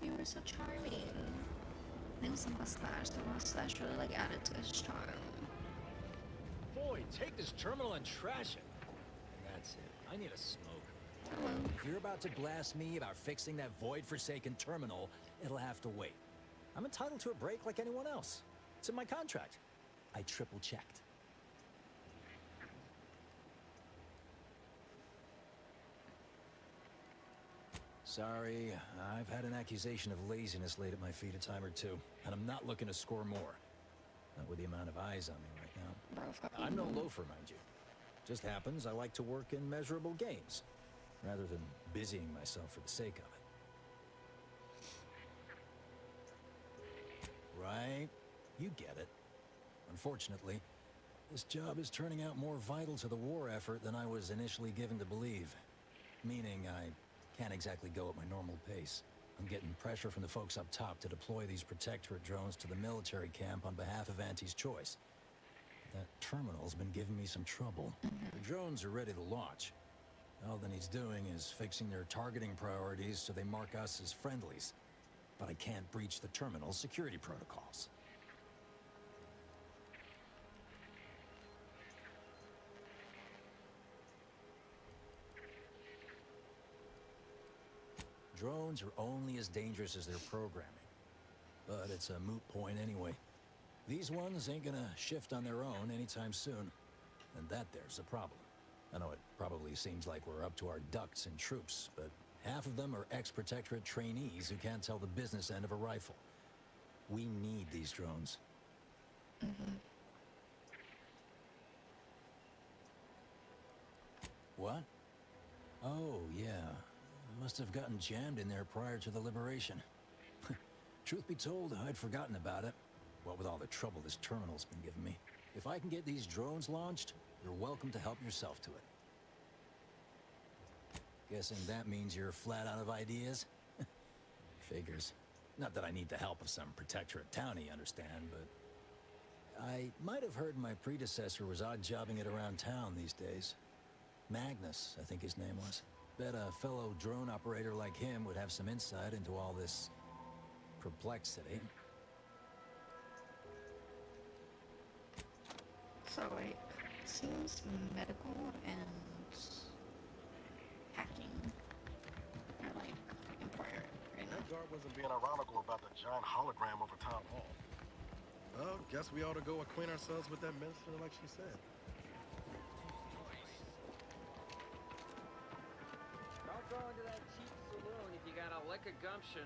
No. You were so charming. It was the mustache. The mustache really like added to his charm.
Boy, take this terminal and trash it. That's it. I need a smoke. If you're about to blast me about fixing that void-forsaken terminal, it'll have to wait. I'm entitled to a break like anyone else. It's in my contract. I triple-checked. Sorry, I've had an accusation of laziness laid at my feet a time or two, and I'm not looking to score more. Not with the amount of eyes on me right now. I'm no loafer, mind you. Just happens I like to work in measurable gains, rather than busying myself for the sake of it. Right? You get it. Unfortunately, this job is turning out more vital to the war effort than I was initially given to believe. Meaning I can't exactly go at my normal pace. I'm getting pressure from the folks up top to deploy these Protectorate drones to the military camp on behalf of Auntie's Choice. That terminal's been giving me some trouble. The drones are ready to launch. All that needs doing is fixing their targeting priorities so they mark us as friendlies. But I can't breach the terminal's security protocols. Drones are only as dangerous as their programming. But it's a moot point anyway. These ones ain't gonna shift on their own anytime soon. And that there's a problem. I know it probably seems like we're up to our ducks in troops, but half of them are ex-Protectorate trainees who can't tell the business end of a rifle. We need these drones. What? Oh, yeah. Must have gotten jammed in there prior to the liberation. Truth be told, I'd forgotten about it. What with all the trouble this terminal's been giving me. If I can get these drones launched, you're welcome to help yourself to it. Guessing that means you're flat out of ideas? Figures. Not that I need the help of some protectorate townie, understand, but I might have heard my predecessor was odd-jobbing it around town these days. Magnus, I think his name was. Bet a fellow drone operator like him would have some insight into all this perplexity.
So wait, seems medical and hacking are like important right now.
That guard wasn't being ironical about the giant hologram over town hall.
Well, guess we ought to go acquaint ourselves with that minister like she said.
Don't go into that cheap saloon if you got a lick of gumption.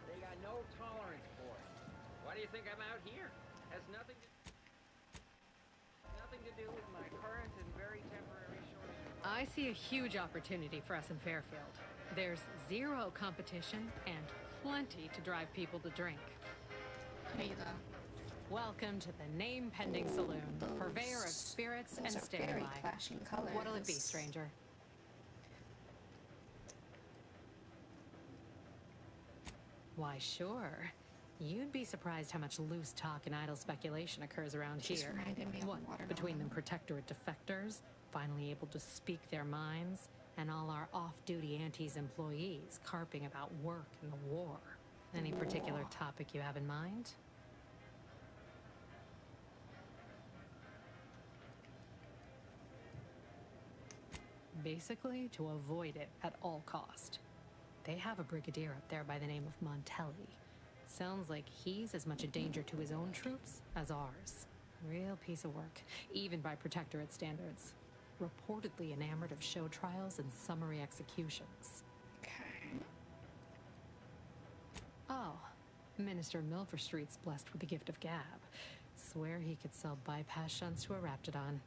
They got no tolerance for it. Why do you think I'm out here? Has nothing to do with my current and very temporary shortage.
I see a huge opportunity for us in Fairfield. There's zero competition and plenty to drive people to drink.
Hey there.
Welcome to the name-pending saloon, purveyor of spirits and stimuli.
Very clashing colors.
What'll it be, stranger? Why, sure. You'd be surprised how much loose talk and idle speculation occurs around
Just
here.
reminded me of
What,
watermelon.
between the Protectorate defectors, finally able to speak their minds, and all our off-duty Antes employees carping about work and the war. Any particular topic you have in mind? Basically, to avoid it at all cost. They have a brigadier up there by the name of Montelli. Sounds like he's as much a danger to his own troops as ours. Real piece of work, even by Protectorate standards. Reportedly enamored of show trials and summary executions.
Okay.
Oh, Minister Milverstreet's blessed with the gift of gab. Swear he could sell bypass shunts to a Raptidon.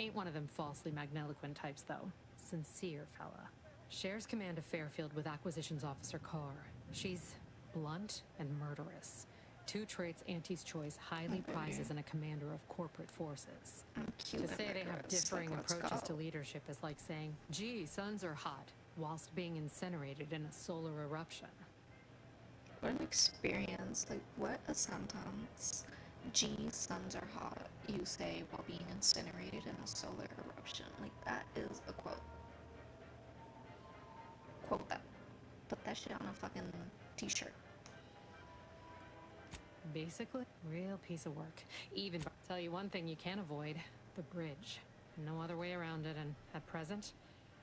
Ain't one of them falsely magniloquent types, though. Sincere fella. Shares command of Fairfield with Acquisitions Officer Carr. She's blunt and murderous. Two traits Auntie's Choice highly prizes in a commander of corporate forces.
cute
To say
and
they have
murderous,
differing
like, let's
approaches
go.
to leadership is like saying, gee, suns are hot, whilst being incinerated in a solar eruption.
What an experience. Like, what a sentence. Gee, suns are hot, you say while being incinerated in a solar eruption. Like, that is a quote. Quote that. Put that shit on a fucking t-shirt.
Basically, real piece of work. Even tell you one thing you can't avoid, the bridge. No other way around it, and at present,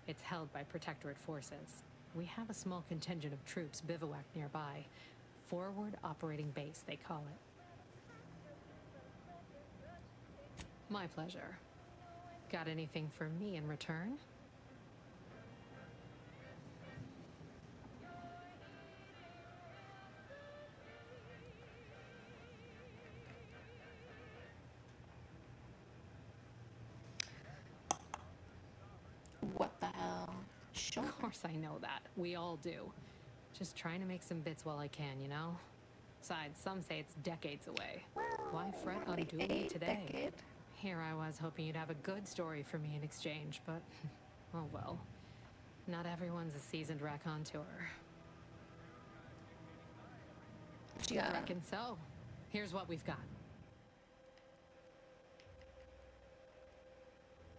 it's held by Protectorate forces. We have a small contingent of troops bivouacked nearby. Forward Operating Base, they call it. My pleasure. Got anything for me in return?
What the hell? Sure.
Of course I know that. We all do. Just trying to make some bits while I can, you know? Besides, some say it's decades away. Why fret unduly today?
Decade.
Here I was hoping you'd have a good story for me in exchange, but oh well. Not everyone's a seasoned raconteur.
Yeah.
Reckon so. Here's what we've got.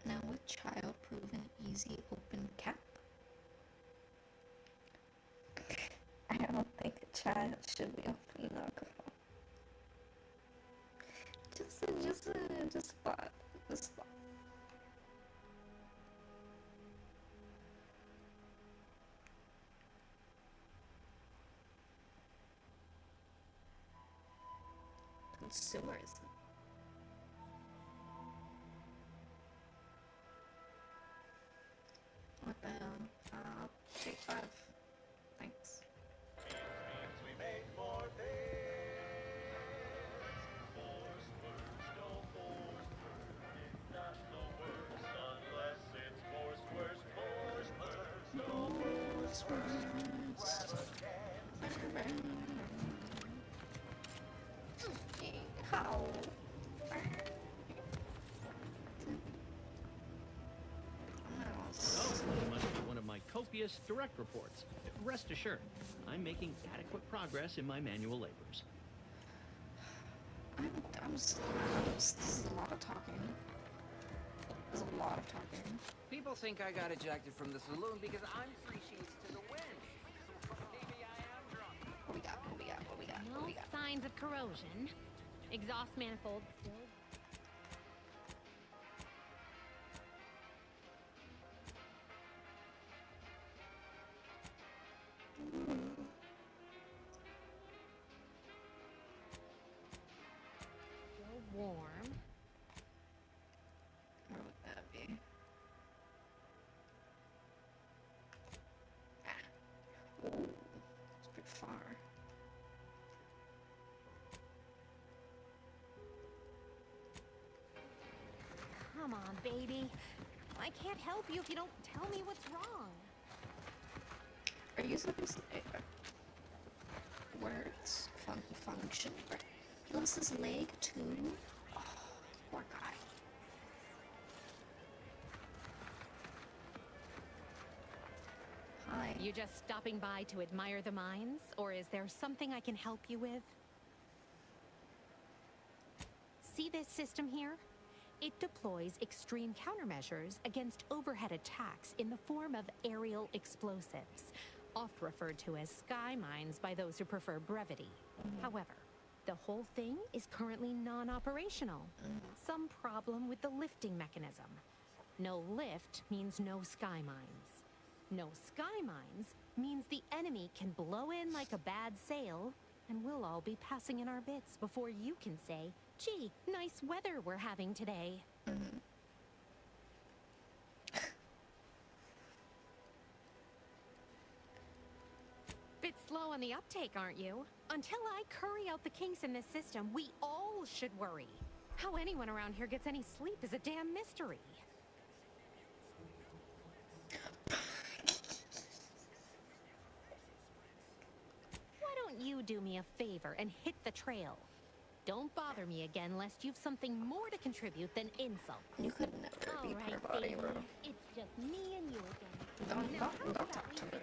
Now with child-proven easy open cap. I don't think a child should be opening alcohol. Just thought. Just thought. Consumerism. What the hell? Take 5. Thanks. How?
Oh, it must be one of my copious direct reports. Rest assured, I'm making adequate progress in my manual labors.
This is a lot of talking. There's a lot of talking.
People think I got ejected from the saloon because I'm 3 sheets to the wind. Maybe I am drunk.
What we got? What we got? What we got? What
No
we got?
signs of corrosion. Exhaust manifold still. Still warm.
Where would that be? Ooh, it's pretty far.
Come on, baby. I can't help you if you don't tell me what's wrong.
Are you supposed to words function? He lost his leg too. Oh, poor guy. Hi.
You just stopping by to admire the mines, or is there something I can help you with? See this system here? It deploys extreme countermeasures against overhead attacks in the form of aerial explosives, oft referred to as sky mines by those who prefer brevity. However, the whole thing is currently non-operational. Some problem with the lifting mechanism. No lift means no sky mines. No sky mines means the enemy can blow in like a bad sail, and we'll all be passing in our bits before you can say, gee, nice weather we're having today. Bit slow on the uptake, aren't you? Until I curry out the kinks in this system, we all should worry. How anyone around here gets any sleep is a damn mystery. Why don't you do me a favor and hit the trail? Don't bother me again, lest you've something more to contribute than insults.
You could never be her body, bro.
It's just me and you again.
Don't talk to her.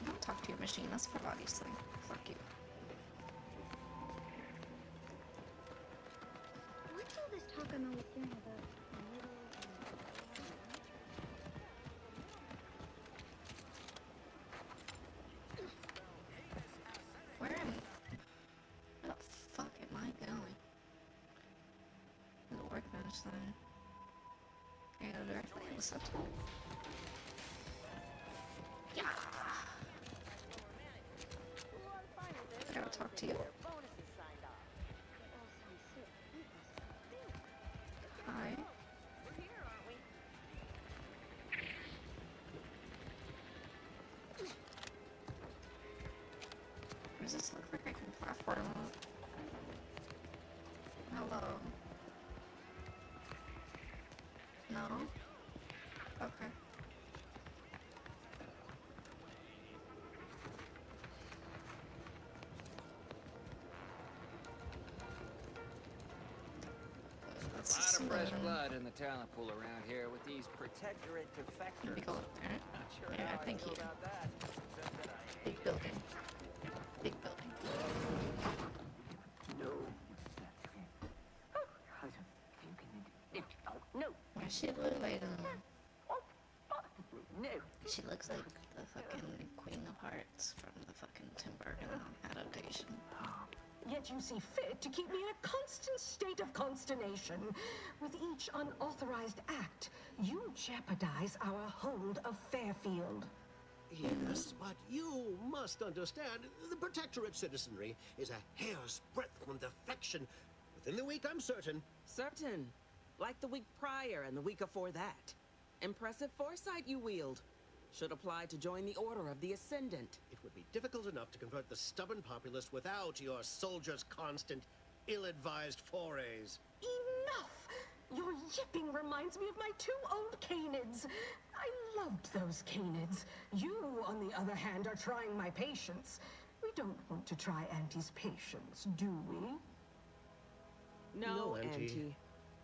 Don't talk to your machine. That's her body's thing. Fuck you.
What's all this talk I'm always hearing about?
Where the fuck am I going? The workbench thing. I go directly in the center. Yeah. I gotta talk to you. Hi. Does this look like I can platform? Hello. No? Okay.
A lot of fresh blood in the talent pool around here with these protectorate defectors.
Big old there.
Not sure
Yeah,
how I
thank
feel
you.
about that. Except that I
Big building. Big building.
No. No.
Why she look like
No.
She looks like the fucking Queen of Hearts from the fucking Tim Burton adaptation.
Yet you see fit to keep me in a constant state of consternation. With each unauthorized act, you jeopardize our hold of Fairfield.
Yes, but you must understand, the Protectorate citizenry is a hair's breadth from defection. Within the week, I'm certain.
Certain. Like the week prior and the week before that. Impressive foresight you wield. Should apply to join the Order of the Ascendant.
It would be difficult enough to convert the stubborn populace without your soldiers' constant, ill-advised forays.
Enough! Your yipping reminds me of my 2 old canids. I loved those canids. You, on the other hand, are trying my patience. We don't want to try Auntie's patience, do we?
No,
Auntie.
Auntie.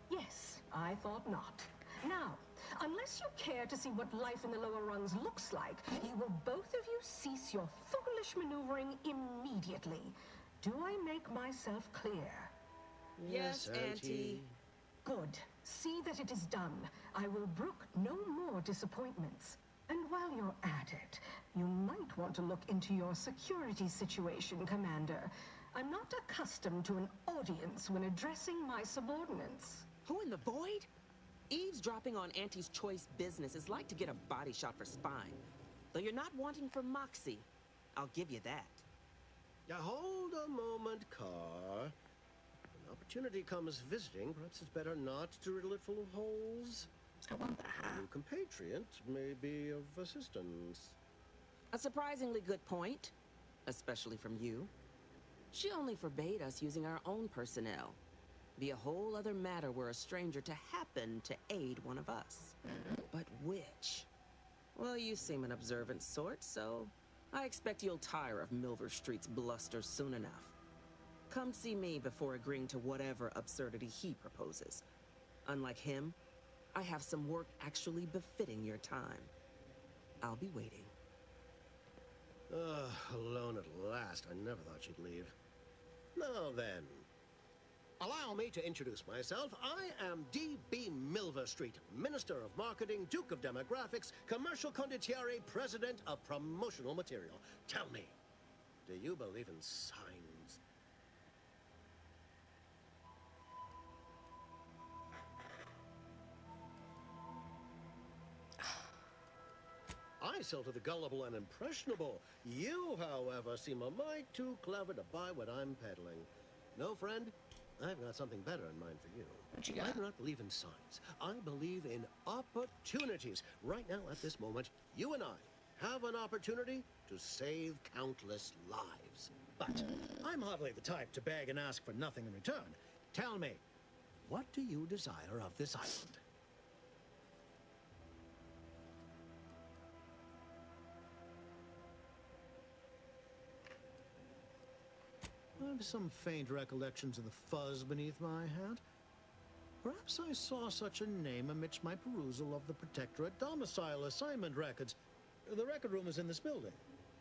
Yes, I thought not. Now, Unless you care to see what life in the lower rungs looks like, you will both of you cease your foolish maneuvering immediately. Do I make myself clear?
Yes, Auntie.
Good. See that it is done. I will brook no more disappointments. And while you're at it, you might want to look into your security situation, Commander. I'm not accustomed to an audience when addressing my subordinates.
Who in the void? Eavesdropping on Auntie's choice business is like to get a body shot for spine. Though you're not wanting for moxie. I'll give you that.
Now hold a moment, Carr. When opportunity comes visiting, perhaps it's better not to riddle it full of holes.
I want the hat.
A new compatriot may be of assistance.
A surprisingly good point, especially from you. She only forbade us using our own personnel. Be a whole other matter were a stranger to happen to aid one of us. But which? Well, you seem an observant sort, so I expect you'll tire of Milver Street's bluster soon enough. Come see me before agreeing to whatever absurdity he proposes. Unlike him, I have some work actually befitting your time. I'll be waiting.
Alone at last. I never thought she'd leave. Now then, allow me to introduce myself. I am D.B. Milver Street, Minister of Marketing, Duke of Demographics, Commercial Condottiere, President of Promotional Material. Tell me, do you believe in signs? I sell to the gullible and impressionable. You, however, seem a mite too clever to buy what I'm peddling. No, friend, I've got something better in mind for you.
What you got?
I do not believe in signs. I believe in opportunities. Right now, at this moment, you and I have an opportunity to save countless lives. But I'm hardly the type to beg and ask for nothing in return. Tell me, what do you desire of this island? I have some faint recollections of the fuzz beneath my hat. Perhaps I saw such a name amidst my perusal of the Protectorate domicile assignment records. The record room is in this building.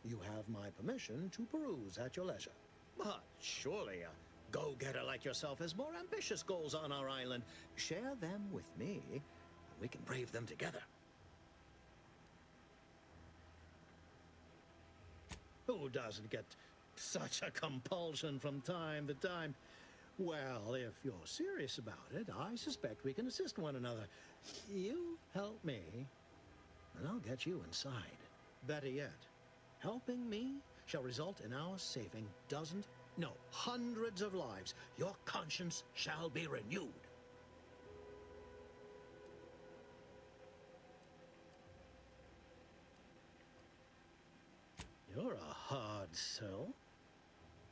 You have my permission to peruse at your leisure. But surely a go-getter like yourself has more ambitious goals on our island. Share them with me, and we can brave them together. Who doesn't get such a compulsion from time to time? Well, if you're serious about it, I suspect we can assist one another. You help me, and I'll get you inside. Better yet, helping me shall result in our saving dozens, no, hundreds of lives. Your conscience shall be renewed. You're a hard sell.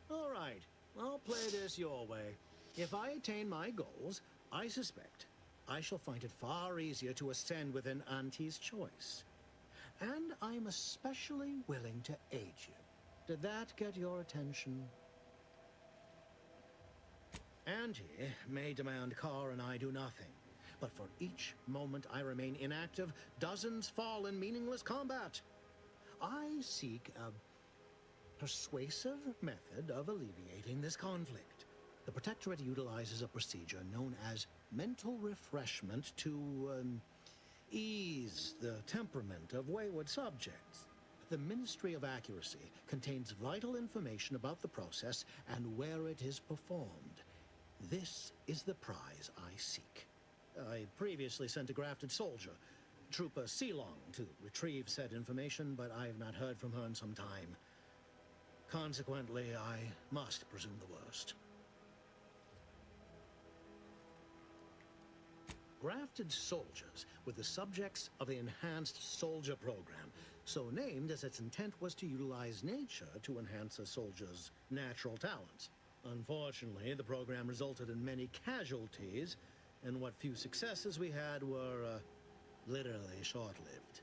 All right, I'll play this your way. If I attain my goals, I suspect I shall find it far easier to ascend within Auntie's choice. And I'm especially willing to aid you. Did that get your attention? Auntie may demand Carr and I do nothing. But for each moment I remain inactive, dozens fall in meaningless combat. I seek a persuasive method of alleviating this conflict. The Protectorate utilizes a procedure known as mental refreshment to ease the temperament of wayward subjects. The Ministry of Accuracy contains vital information about the process and where it is performed. This is the prize I seek. I previously sent a grafted soldier, Trooper Sealong, to retrieve said information, but I have not heard from her in some time. Consequently, I must presume the worst. Grafted soldiers were the subjects of the Enhanced Soldier Program, so named as its intent was to utilize nature to enhance a soldier's natural talents. Unfortunately, the program resulted in many casualties, and what few successes we had were literally short-lived.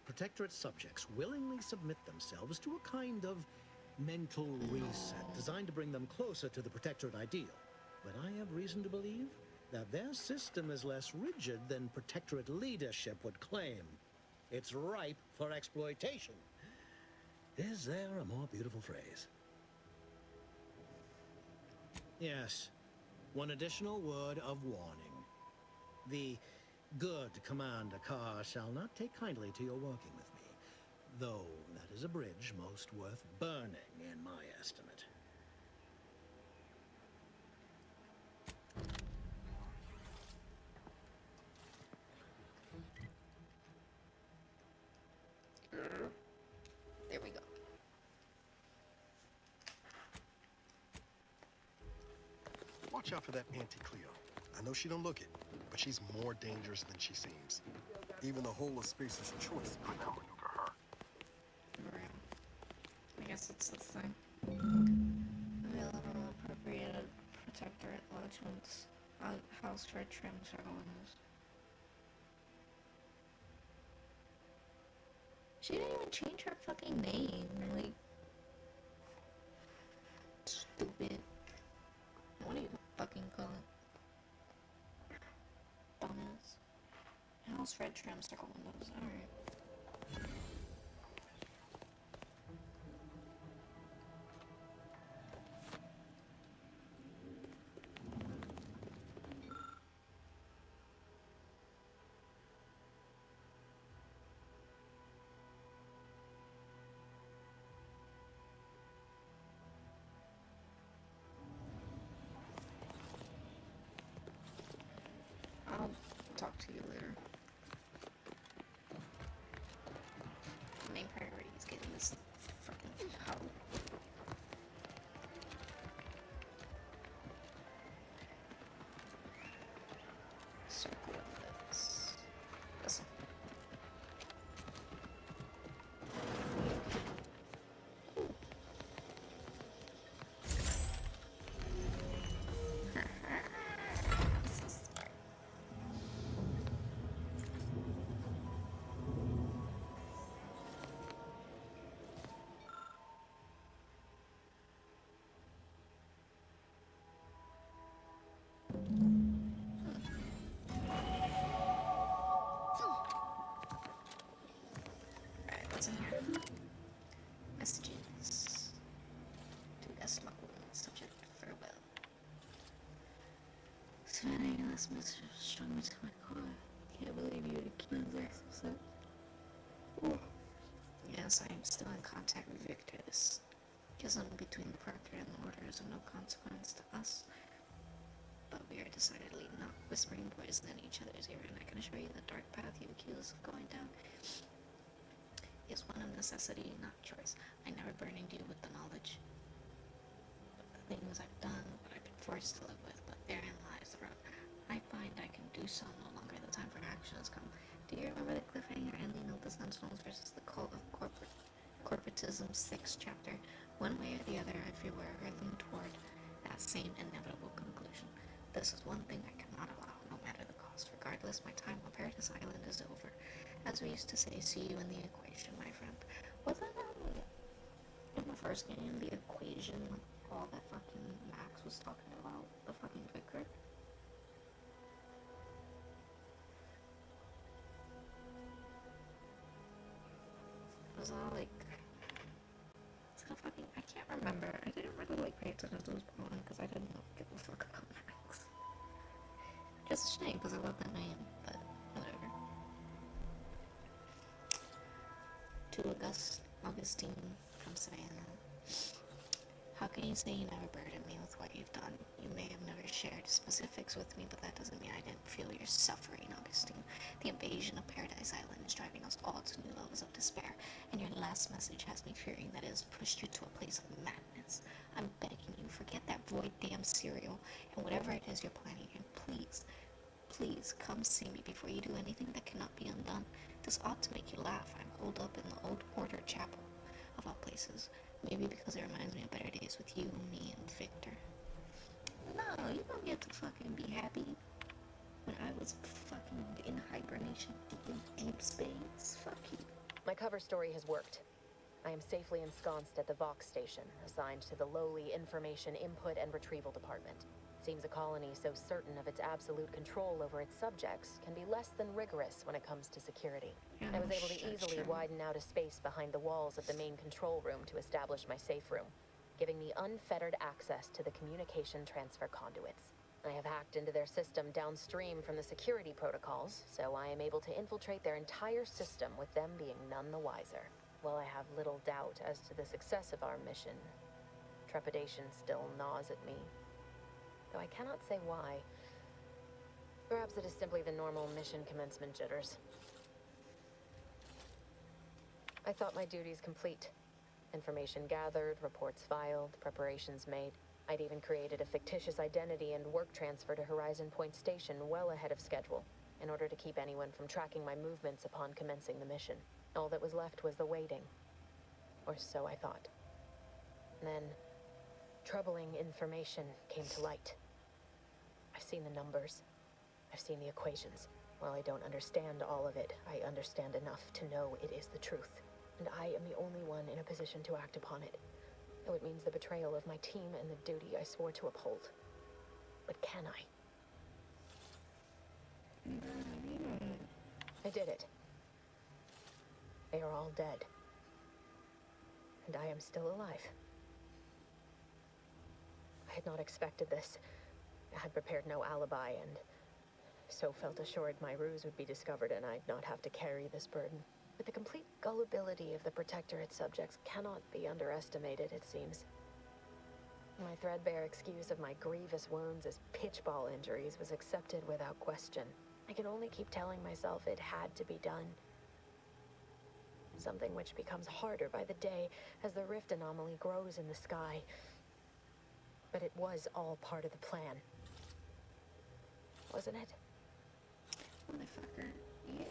Protectorate subjects willingly submit themselves to a kind of mental reset designed to bring them closer to the Protectorate ideal. but I have reason to believe that their system is less rigid than Protectorate leadership would claim. It's ripe for exploitation. Is there a more beautiful phrase? Yes, one additional word of warning. The good Commander Carr shall not take kindly to your working with me, though that is a bridge most worth burning in my estimate.
There we go.
Watch out for that Auntie Cleo. I know she don't look it, but she's more dangerous than she seems. Even the whole of Spacer's choice could outmaneuver her.
I guess it's this thing. Available appropriated Protectorate lodgements. House for trim windows. She didn't even change her fucking name. Like, stupid. What do you fucking call it? Dumbass. House red trim circle windows. Alright. I'll talk to you later. Main priority is getting this freaking out. Circle windows. Listen. What's in here? Messages. To guest luck subject farewell. Sending this message strung me to my core. Can't believe you're the king of access. Yes, I am still in contact with Victor. This schism between the Proctor and the Order is of no consequence to us. But we are decidedly not whispering poison in each other's ear, and I can assure you the dark path you accuse us of going down is one of necessity, not choice. I never burdened you with the knowledge. But the things I've done, what I've been forced to live with, but therein lies the rub. I find I can do so no longer. The time for action has come. Do you remember the cliffhanger ending of the Sentinels versus the Cult of Corporatism 6th chapter? One way or the other, I fear we're hurtling toward that same inevitable conclusion. This is one thing I cannot allow, no matter the cost. Regardless, my time on Paradise Island is over. As we used to say, see you in the equation, my friend. Wasn't that in the first game, the equation, all that fucking Max was talking about? The fucking Vicar? It was all like... Is that a fucking... I can't remember. I didn't really like pay attention to this point because I didn't give a fuck about Max. Just a shame because I love that name, but whatever. To Augustine from Savannah. How can you say you never burdened me with what you've done? You may have never shared specifics with me, but that doesn't mean I didn't feel your suffering, Augustine. The invasion of Paradise Island is driving us all to new levels of despair, and your last message has me fearing that it has pushed you to a place of madness. I'm begging you, forget that void damn cereal, and whatever it is you're planning, and please, please come see me before you do anything that cannot be undone. This ought to make you laugh. I'm holed up in the old Order Chapel, of all places. Maybe because it reminds me of better days with you, me, and Victor. No, you don't get to fucking be happy when I was fucking in hibernation, in deep space. Fuck you.
My cover story has worked. I am safely ensconced at the Vox station, assigned to the lowly Information Input and Retrieval Department. Seems a colony so certain of its absolute control over its subjects can be less than rigorous when it comes to security. I was able to easily widen out a space behind the walls of the main control room to establish my safe room, giving me unfettered access to the communication transfer conduits. I have hacked into their system downstream from the security protocols, so I am able to infiltrate their entire system with them being none the wiser. While I have little doubt as to the success of our mission, trepidation still gnaws at me. Though I cannot say why. Perhaps it is simply the normal mission commencement jitters. I thought my duties complete. Information gathered, reports filed, preparations made. I'd even created a fictitious identity and work transfer to Horizon Point Station well ahead of schedule, in order to keep anyone from tracking my movements upon commencing the mission. All that was left was the waiting. Or so I thought. Then, troubling information came to light. I've seen the numbers. I've seen the equations. While I don't understand all of it, I understand enough to know it is the truth. And I am the only one in a position to act upon it. Though it means the betrayal of my team and the duty I swore to uphold. But can I? I did it. They are all dead. And I am still alive. I had not expected this. I had prepared no alibi, and so felt assured my ruse would be discovered and I'd not have to carry this burden. But the complete gullibility of the Protectorate subjects cannot be underestimated, it seems. My threadbare excuse of my grievous wounds as pitchball injuries was accepted without question. I can only keep telling myself it had to be done. Something which becomes harder by the day as the rift anomaly grows in the sky. But it was all part of the plan. Wasn't it?
Motherfucker. Yeah.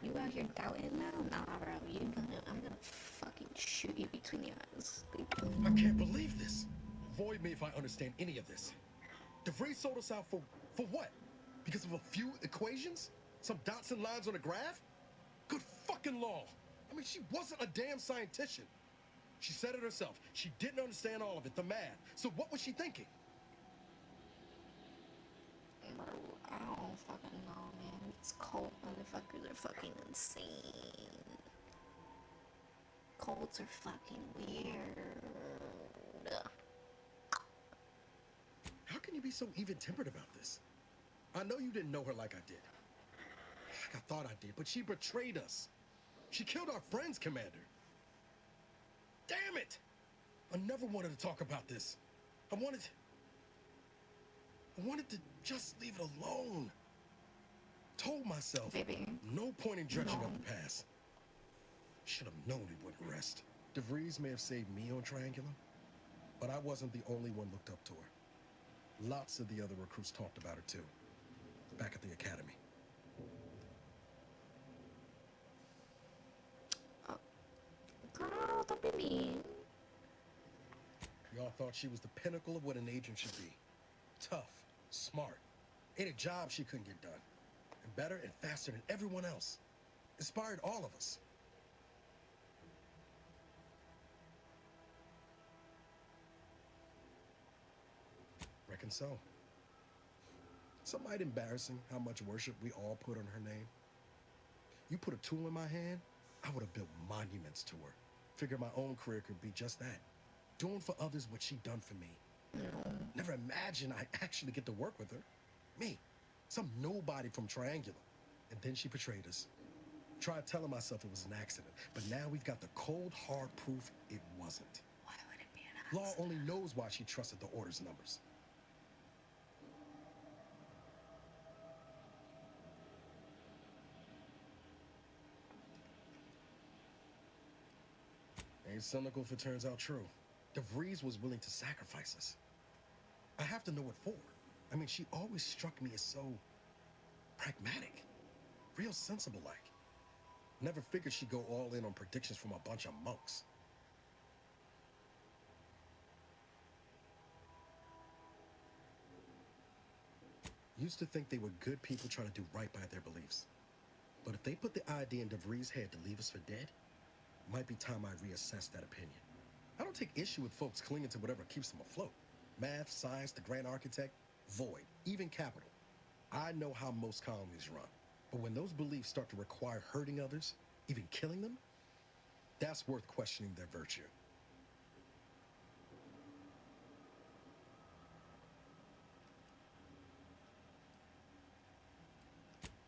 You out here doubting now? Nah, bro. I'm gonna fucking shoot you between the eyes.
I can't believe this. Void me if I understand any of this. DeVries sold us out for what? Because of a few equations? Some dots and lines on a graph? Good fucking law. I mean, she wasn't a damn scientist. She said it herself. She didn't understand all of it, the math. So what was she thinking?
Bro, I don't fucking know, man. These cult motherfuckers are fucking insane. Cults are fucking weird.
How can you be so even-tempered about this? I know you didn't know her like I did. Like I thought I did, but she betrayed us. She killed our friends, Commander. Damn it! I never wanted to talk about this. I wanted to just leave it alone. Told myself,
baby,
no point in dredging up the past. Should have known it wouldn't rest. DeVries may have saved me on Triangulum, but I wasn't the only one looked up to her. Lots of the other recruits talked about her too, back at the academy.
Girl, don't be mean.
Y'all thought she was the pinnacle of what an agent should be. Tough, smart, in a job she couldn't get done. And better and faster than everyone else. Inspired all of us. Reckon so. Some might embarrassing how much worship we all put on her name. You put a tool in my hand, I would have built monuments to her. Figure my own career could be just that. Doing for others what she done for me. Never imagined I'd actually get to work with her. Me, some nobody from Triangulum. And then she betrayed us. Tried telling myself it was an accident, but now we've got the cold, hard proof it wasn't.
Why would it be an accident?
Law only knows why she trusted the Order's numbers. Ain't cynical if it turns out true. DeVries was willing to sacrifice us. I have to know what for. I mean, she always struck me as so pragmatic. Real sensible-like. Never figured she'd go all in on predictions from a bunch of monks. Used to think they were good people trying to do right by their beliefs. But if they put the idea in DeVries' head to leave us for dead, might be time I reassess that opinion. I don't take issue with folks clinging to whatever keeps them afloat. Math, science, the grand architect, void, even capital. I know how most colonies run. But when those beliefs start to require hurting others, even killing them, that's worth questioning their virtue.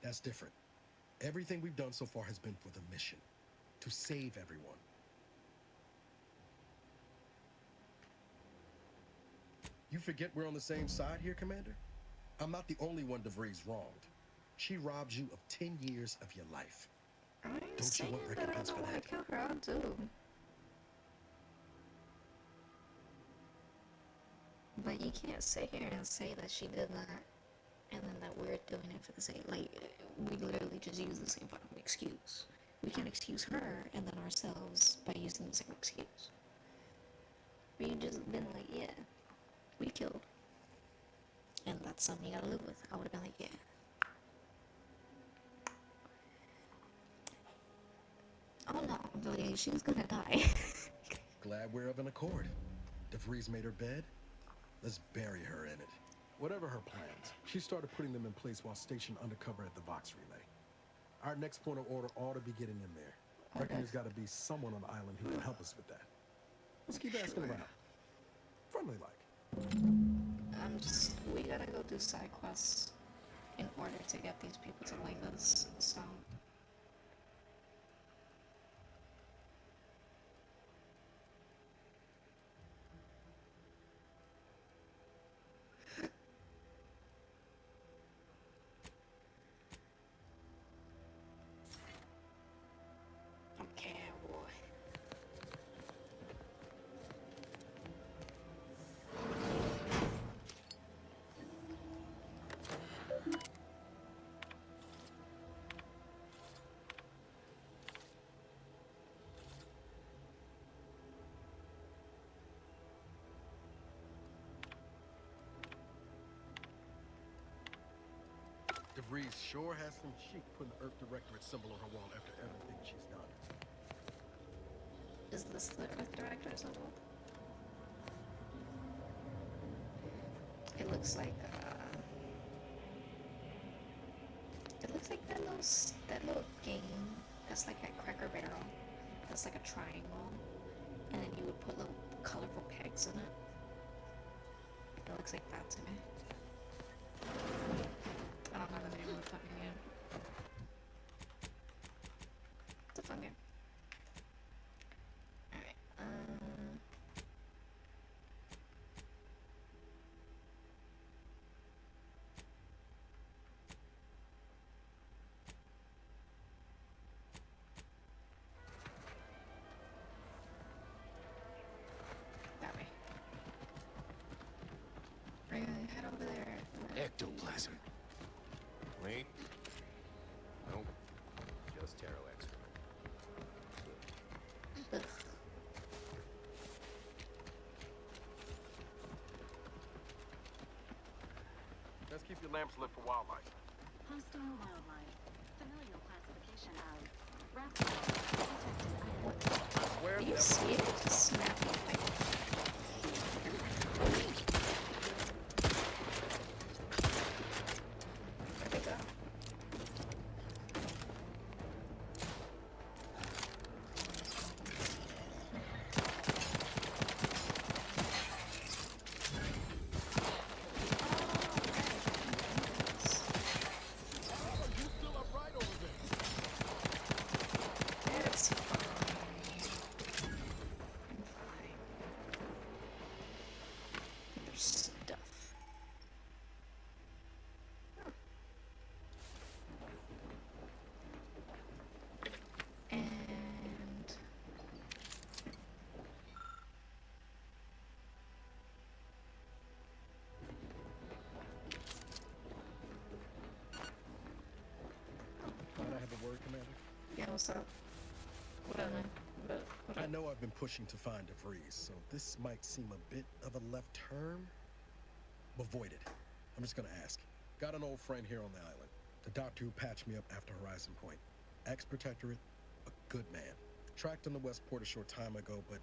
That's different. Everything we've done so far has been for the mission, to save everyone. You forget we're on the same side here, Commander? I'm not the only one DeVries wronged. She robbed you of 10 years of your life. Don't you want recompense for that?
Kill her, I do. But you can't sit here and say that she did that, and then that we're doing it for the same. Like, we literally just use the same fucking excuse. We can excuse her and then ourselves by using the same excuse. But you just been like, yeah, we killed. And that's something you gotta live with. I would have been like, yeah. Oh no, Billy, she's gonna die.
Glad we're of an accord. DeVries made her bed. Let's bury her in it. Whatever her plans, she started putting them in place while stationed undercover at the Vox Relay. Our next point of order ought to be getting in there. Reckon there's got to be someone on the island who can help us with that. Let's keep asking around. Friendly like.
We gotta go do side quests in order to get these people to like us, so. Okay, boy.
DeVries sure has some chic putting the Earth Directorate symbol on her wall after everything she's done.
Is this the Earth Director symbol? It looks like that little game that's like at Cracker Barrel. That's like a triangle, and then you would put little colorful pegs in it. It looks like that to me. I don't know the name of the fucking game. It's a fun game. Alright, that way. We're gonna head over there.
Ectoplasm. Wait. Nope. Just Taro excrement.
Ugh.
Let's keep your lamps lit for wildlife.
Hostile wildlife. Familial classification of reptile.
I swear
You see it just snapping like. There we go. It's fine. I'm fine. There's stuff. And
Might I have a word, Commander?
yeah, what's up? What
I know I've been pushing to find DeVries, so this might seem a bit of a left turn. Avoid it. I'm just gonna ask. Got an old friend here on the island. The doctor who patched me up after Horizon Point. Ex-protectorate, a good man. Tracked on the Westport a short time ago, but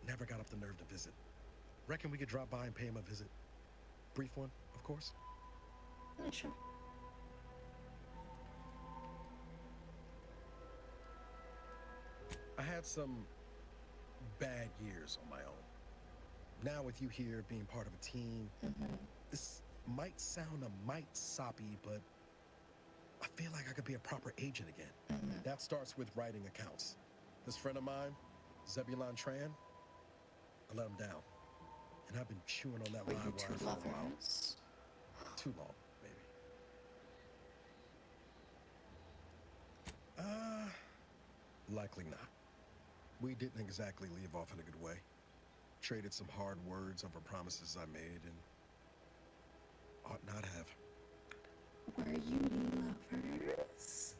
never got up the nerve to visit. Reckon we could drop by and pay him a visit? Brief one, of course.
Yeah, sure.
I had some bad years on my own. Now with you here being part of a team, this might sound a mite soppy, but I feel like I could be a proper agent again. That starts with writing accounts. This friend of mine, Zebulon Tran, I let him down. And I've been chewing on that live wire for a while. Too long, maybe. Likely not. We didn't exactly leave off in a good way. Traded some hard words over promises I made and ought not have.
Were you lovers?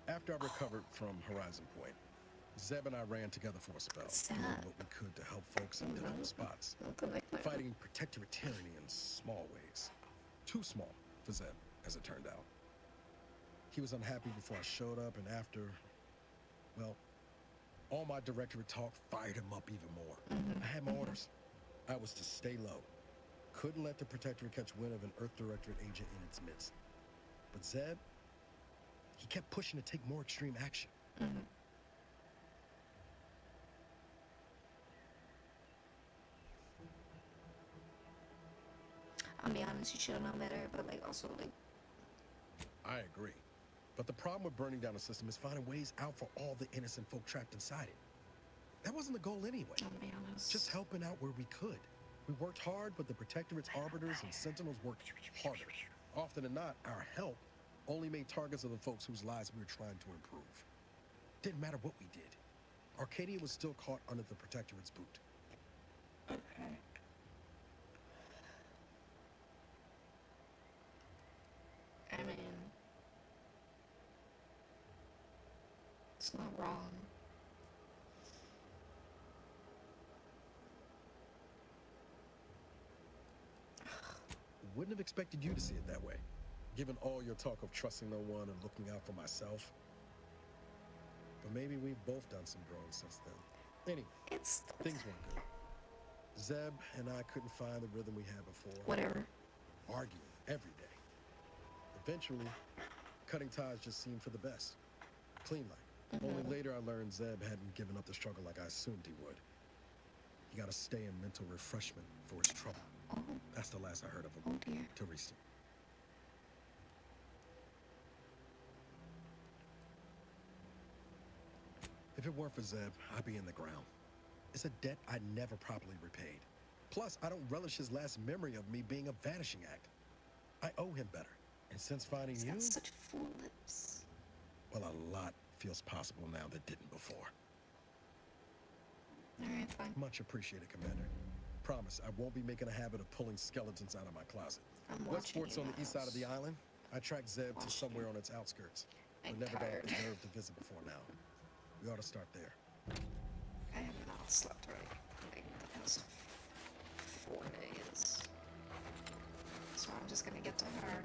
After I recovered from Horizon Point, Zeb and I ran together for a spell, doing what we could to help folks in difficult spots, fighting protectorate tyranny in small ways. Too small for Zeb, as it turned out. He was unhappy before I showed up, and after, well, all my directorate talk fired him up even more. I had my orders. I was to stay low. Couldn't let the Protectorate catch wind of an Earth Directorate agent in its midst. But Zeb, he kept pushing to take more extreme action.
I'll be honest, you should have known better, but like also like.
I agree. But the problem with burning down a system is finding ways out for all the innocent folk trapped inside it. That wasn't the goal anyway.
I'll be honest.
Just helping out where we could. We worked hard, but the Protectorate's arbiters and sentinels worked harder. Often than not, our help only made targets of the folks whose lives we were trying to improve. Didn't matter what we did. Arcadia was still caught under the Protectorate's boot.
Okay. I mean, it's not wrong.
Wouldn't have expected you to see it that way, given all your talk of trusting no one and looking out for myself. But maybe we've both done some growing since then. Anyway, things weren't good. Zeb and I couldn't find the rhythm we had before.
Whatever.
Arguing every day. Eventually, cutting ties just seemed for the best. Clean like. Only later I learned Zeb hadn't given up the struggle like I assumed he would. He got to stay in mental refreshment for his trouble. That's the last I heard of him.
Oh dear.
Till recently. If it weren't for Zeb, I'd be in the ground. It's a debt I never properly repaid. Plus, I don't relish his last memory of me being a vanishing act. I owe him better. And since finding
He's
you,
got such full lips.
well, a lot feels possible now that didn't before.
Alright, fine.
Much appreciated, Commander. Promise, I won't be making a habit of pulling skeletons out of my closet. Westport's on the east side of the island. I tracked Zeb to somewhere on its outskirts. I never got the nerve to visit before now. We ought to start there.
I have not slept right like the past 4 days. So I'm just gonna get to her.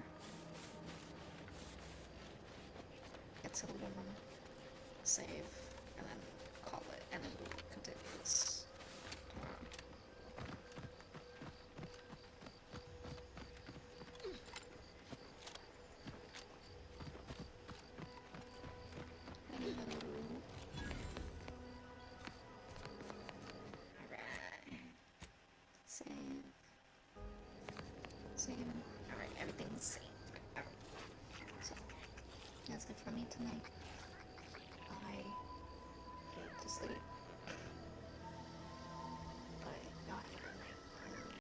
Get to the woman. Save. And then call it. And then we'll continue this tomorrow. Save. Save. Alright, everything's saved. Alright. So, that's it for me tonight.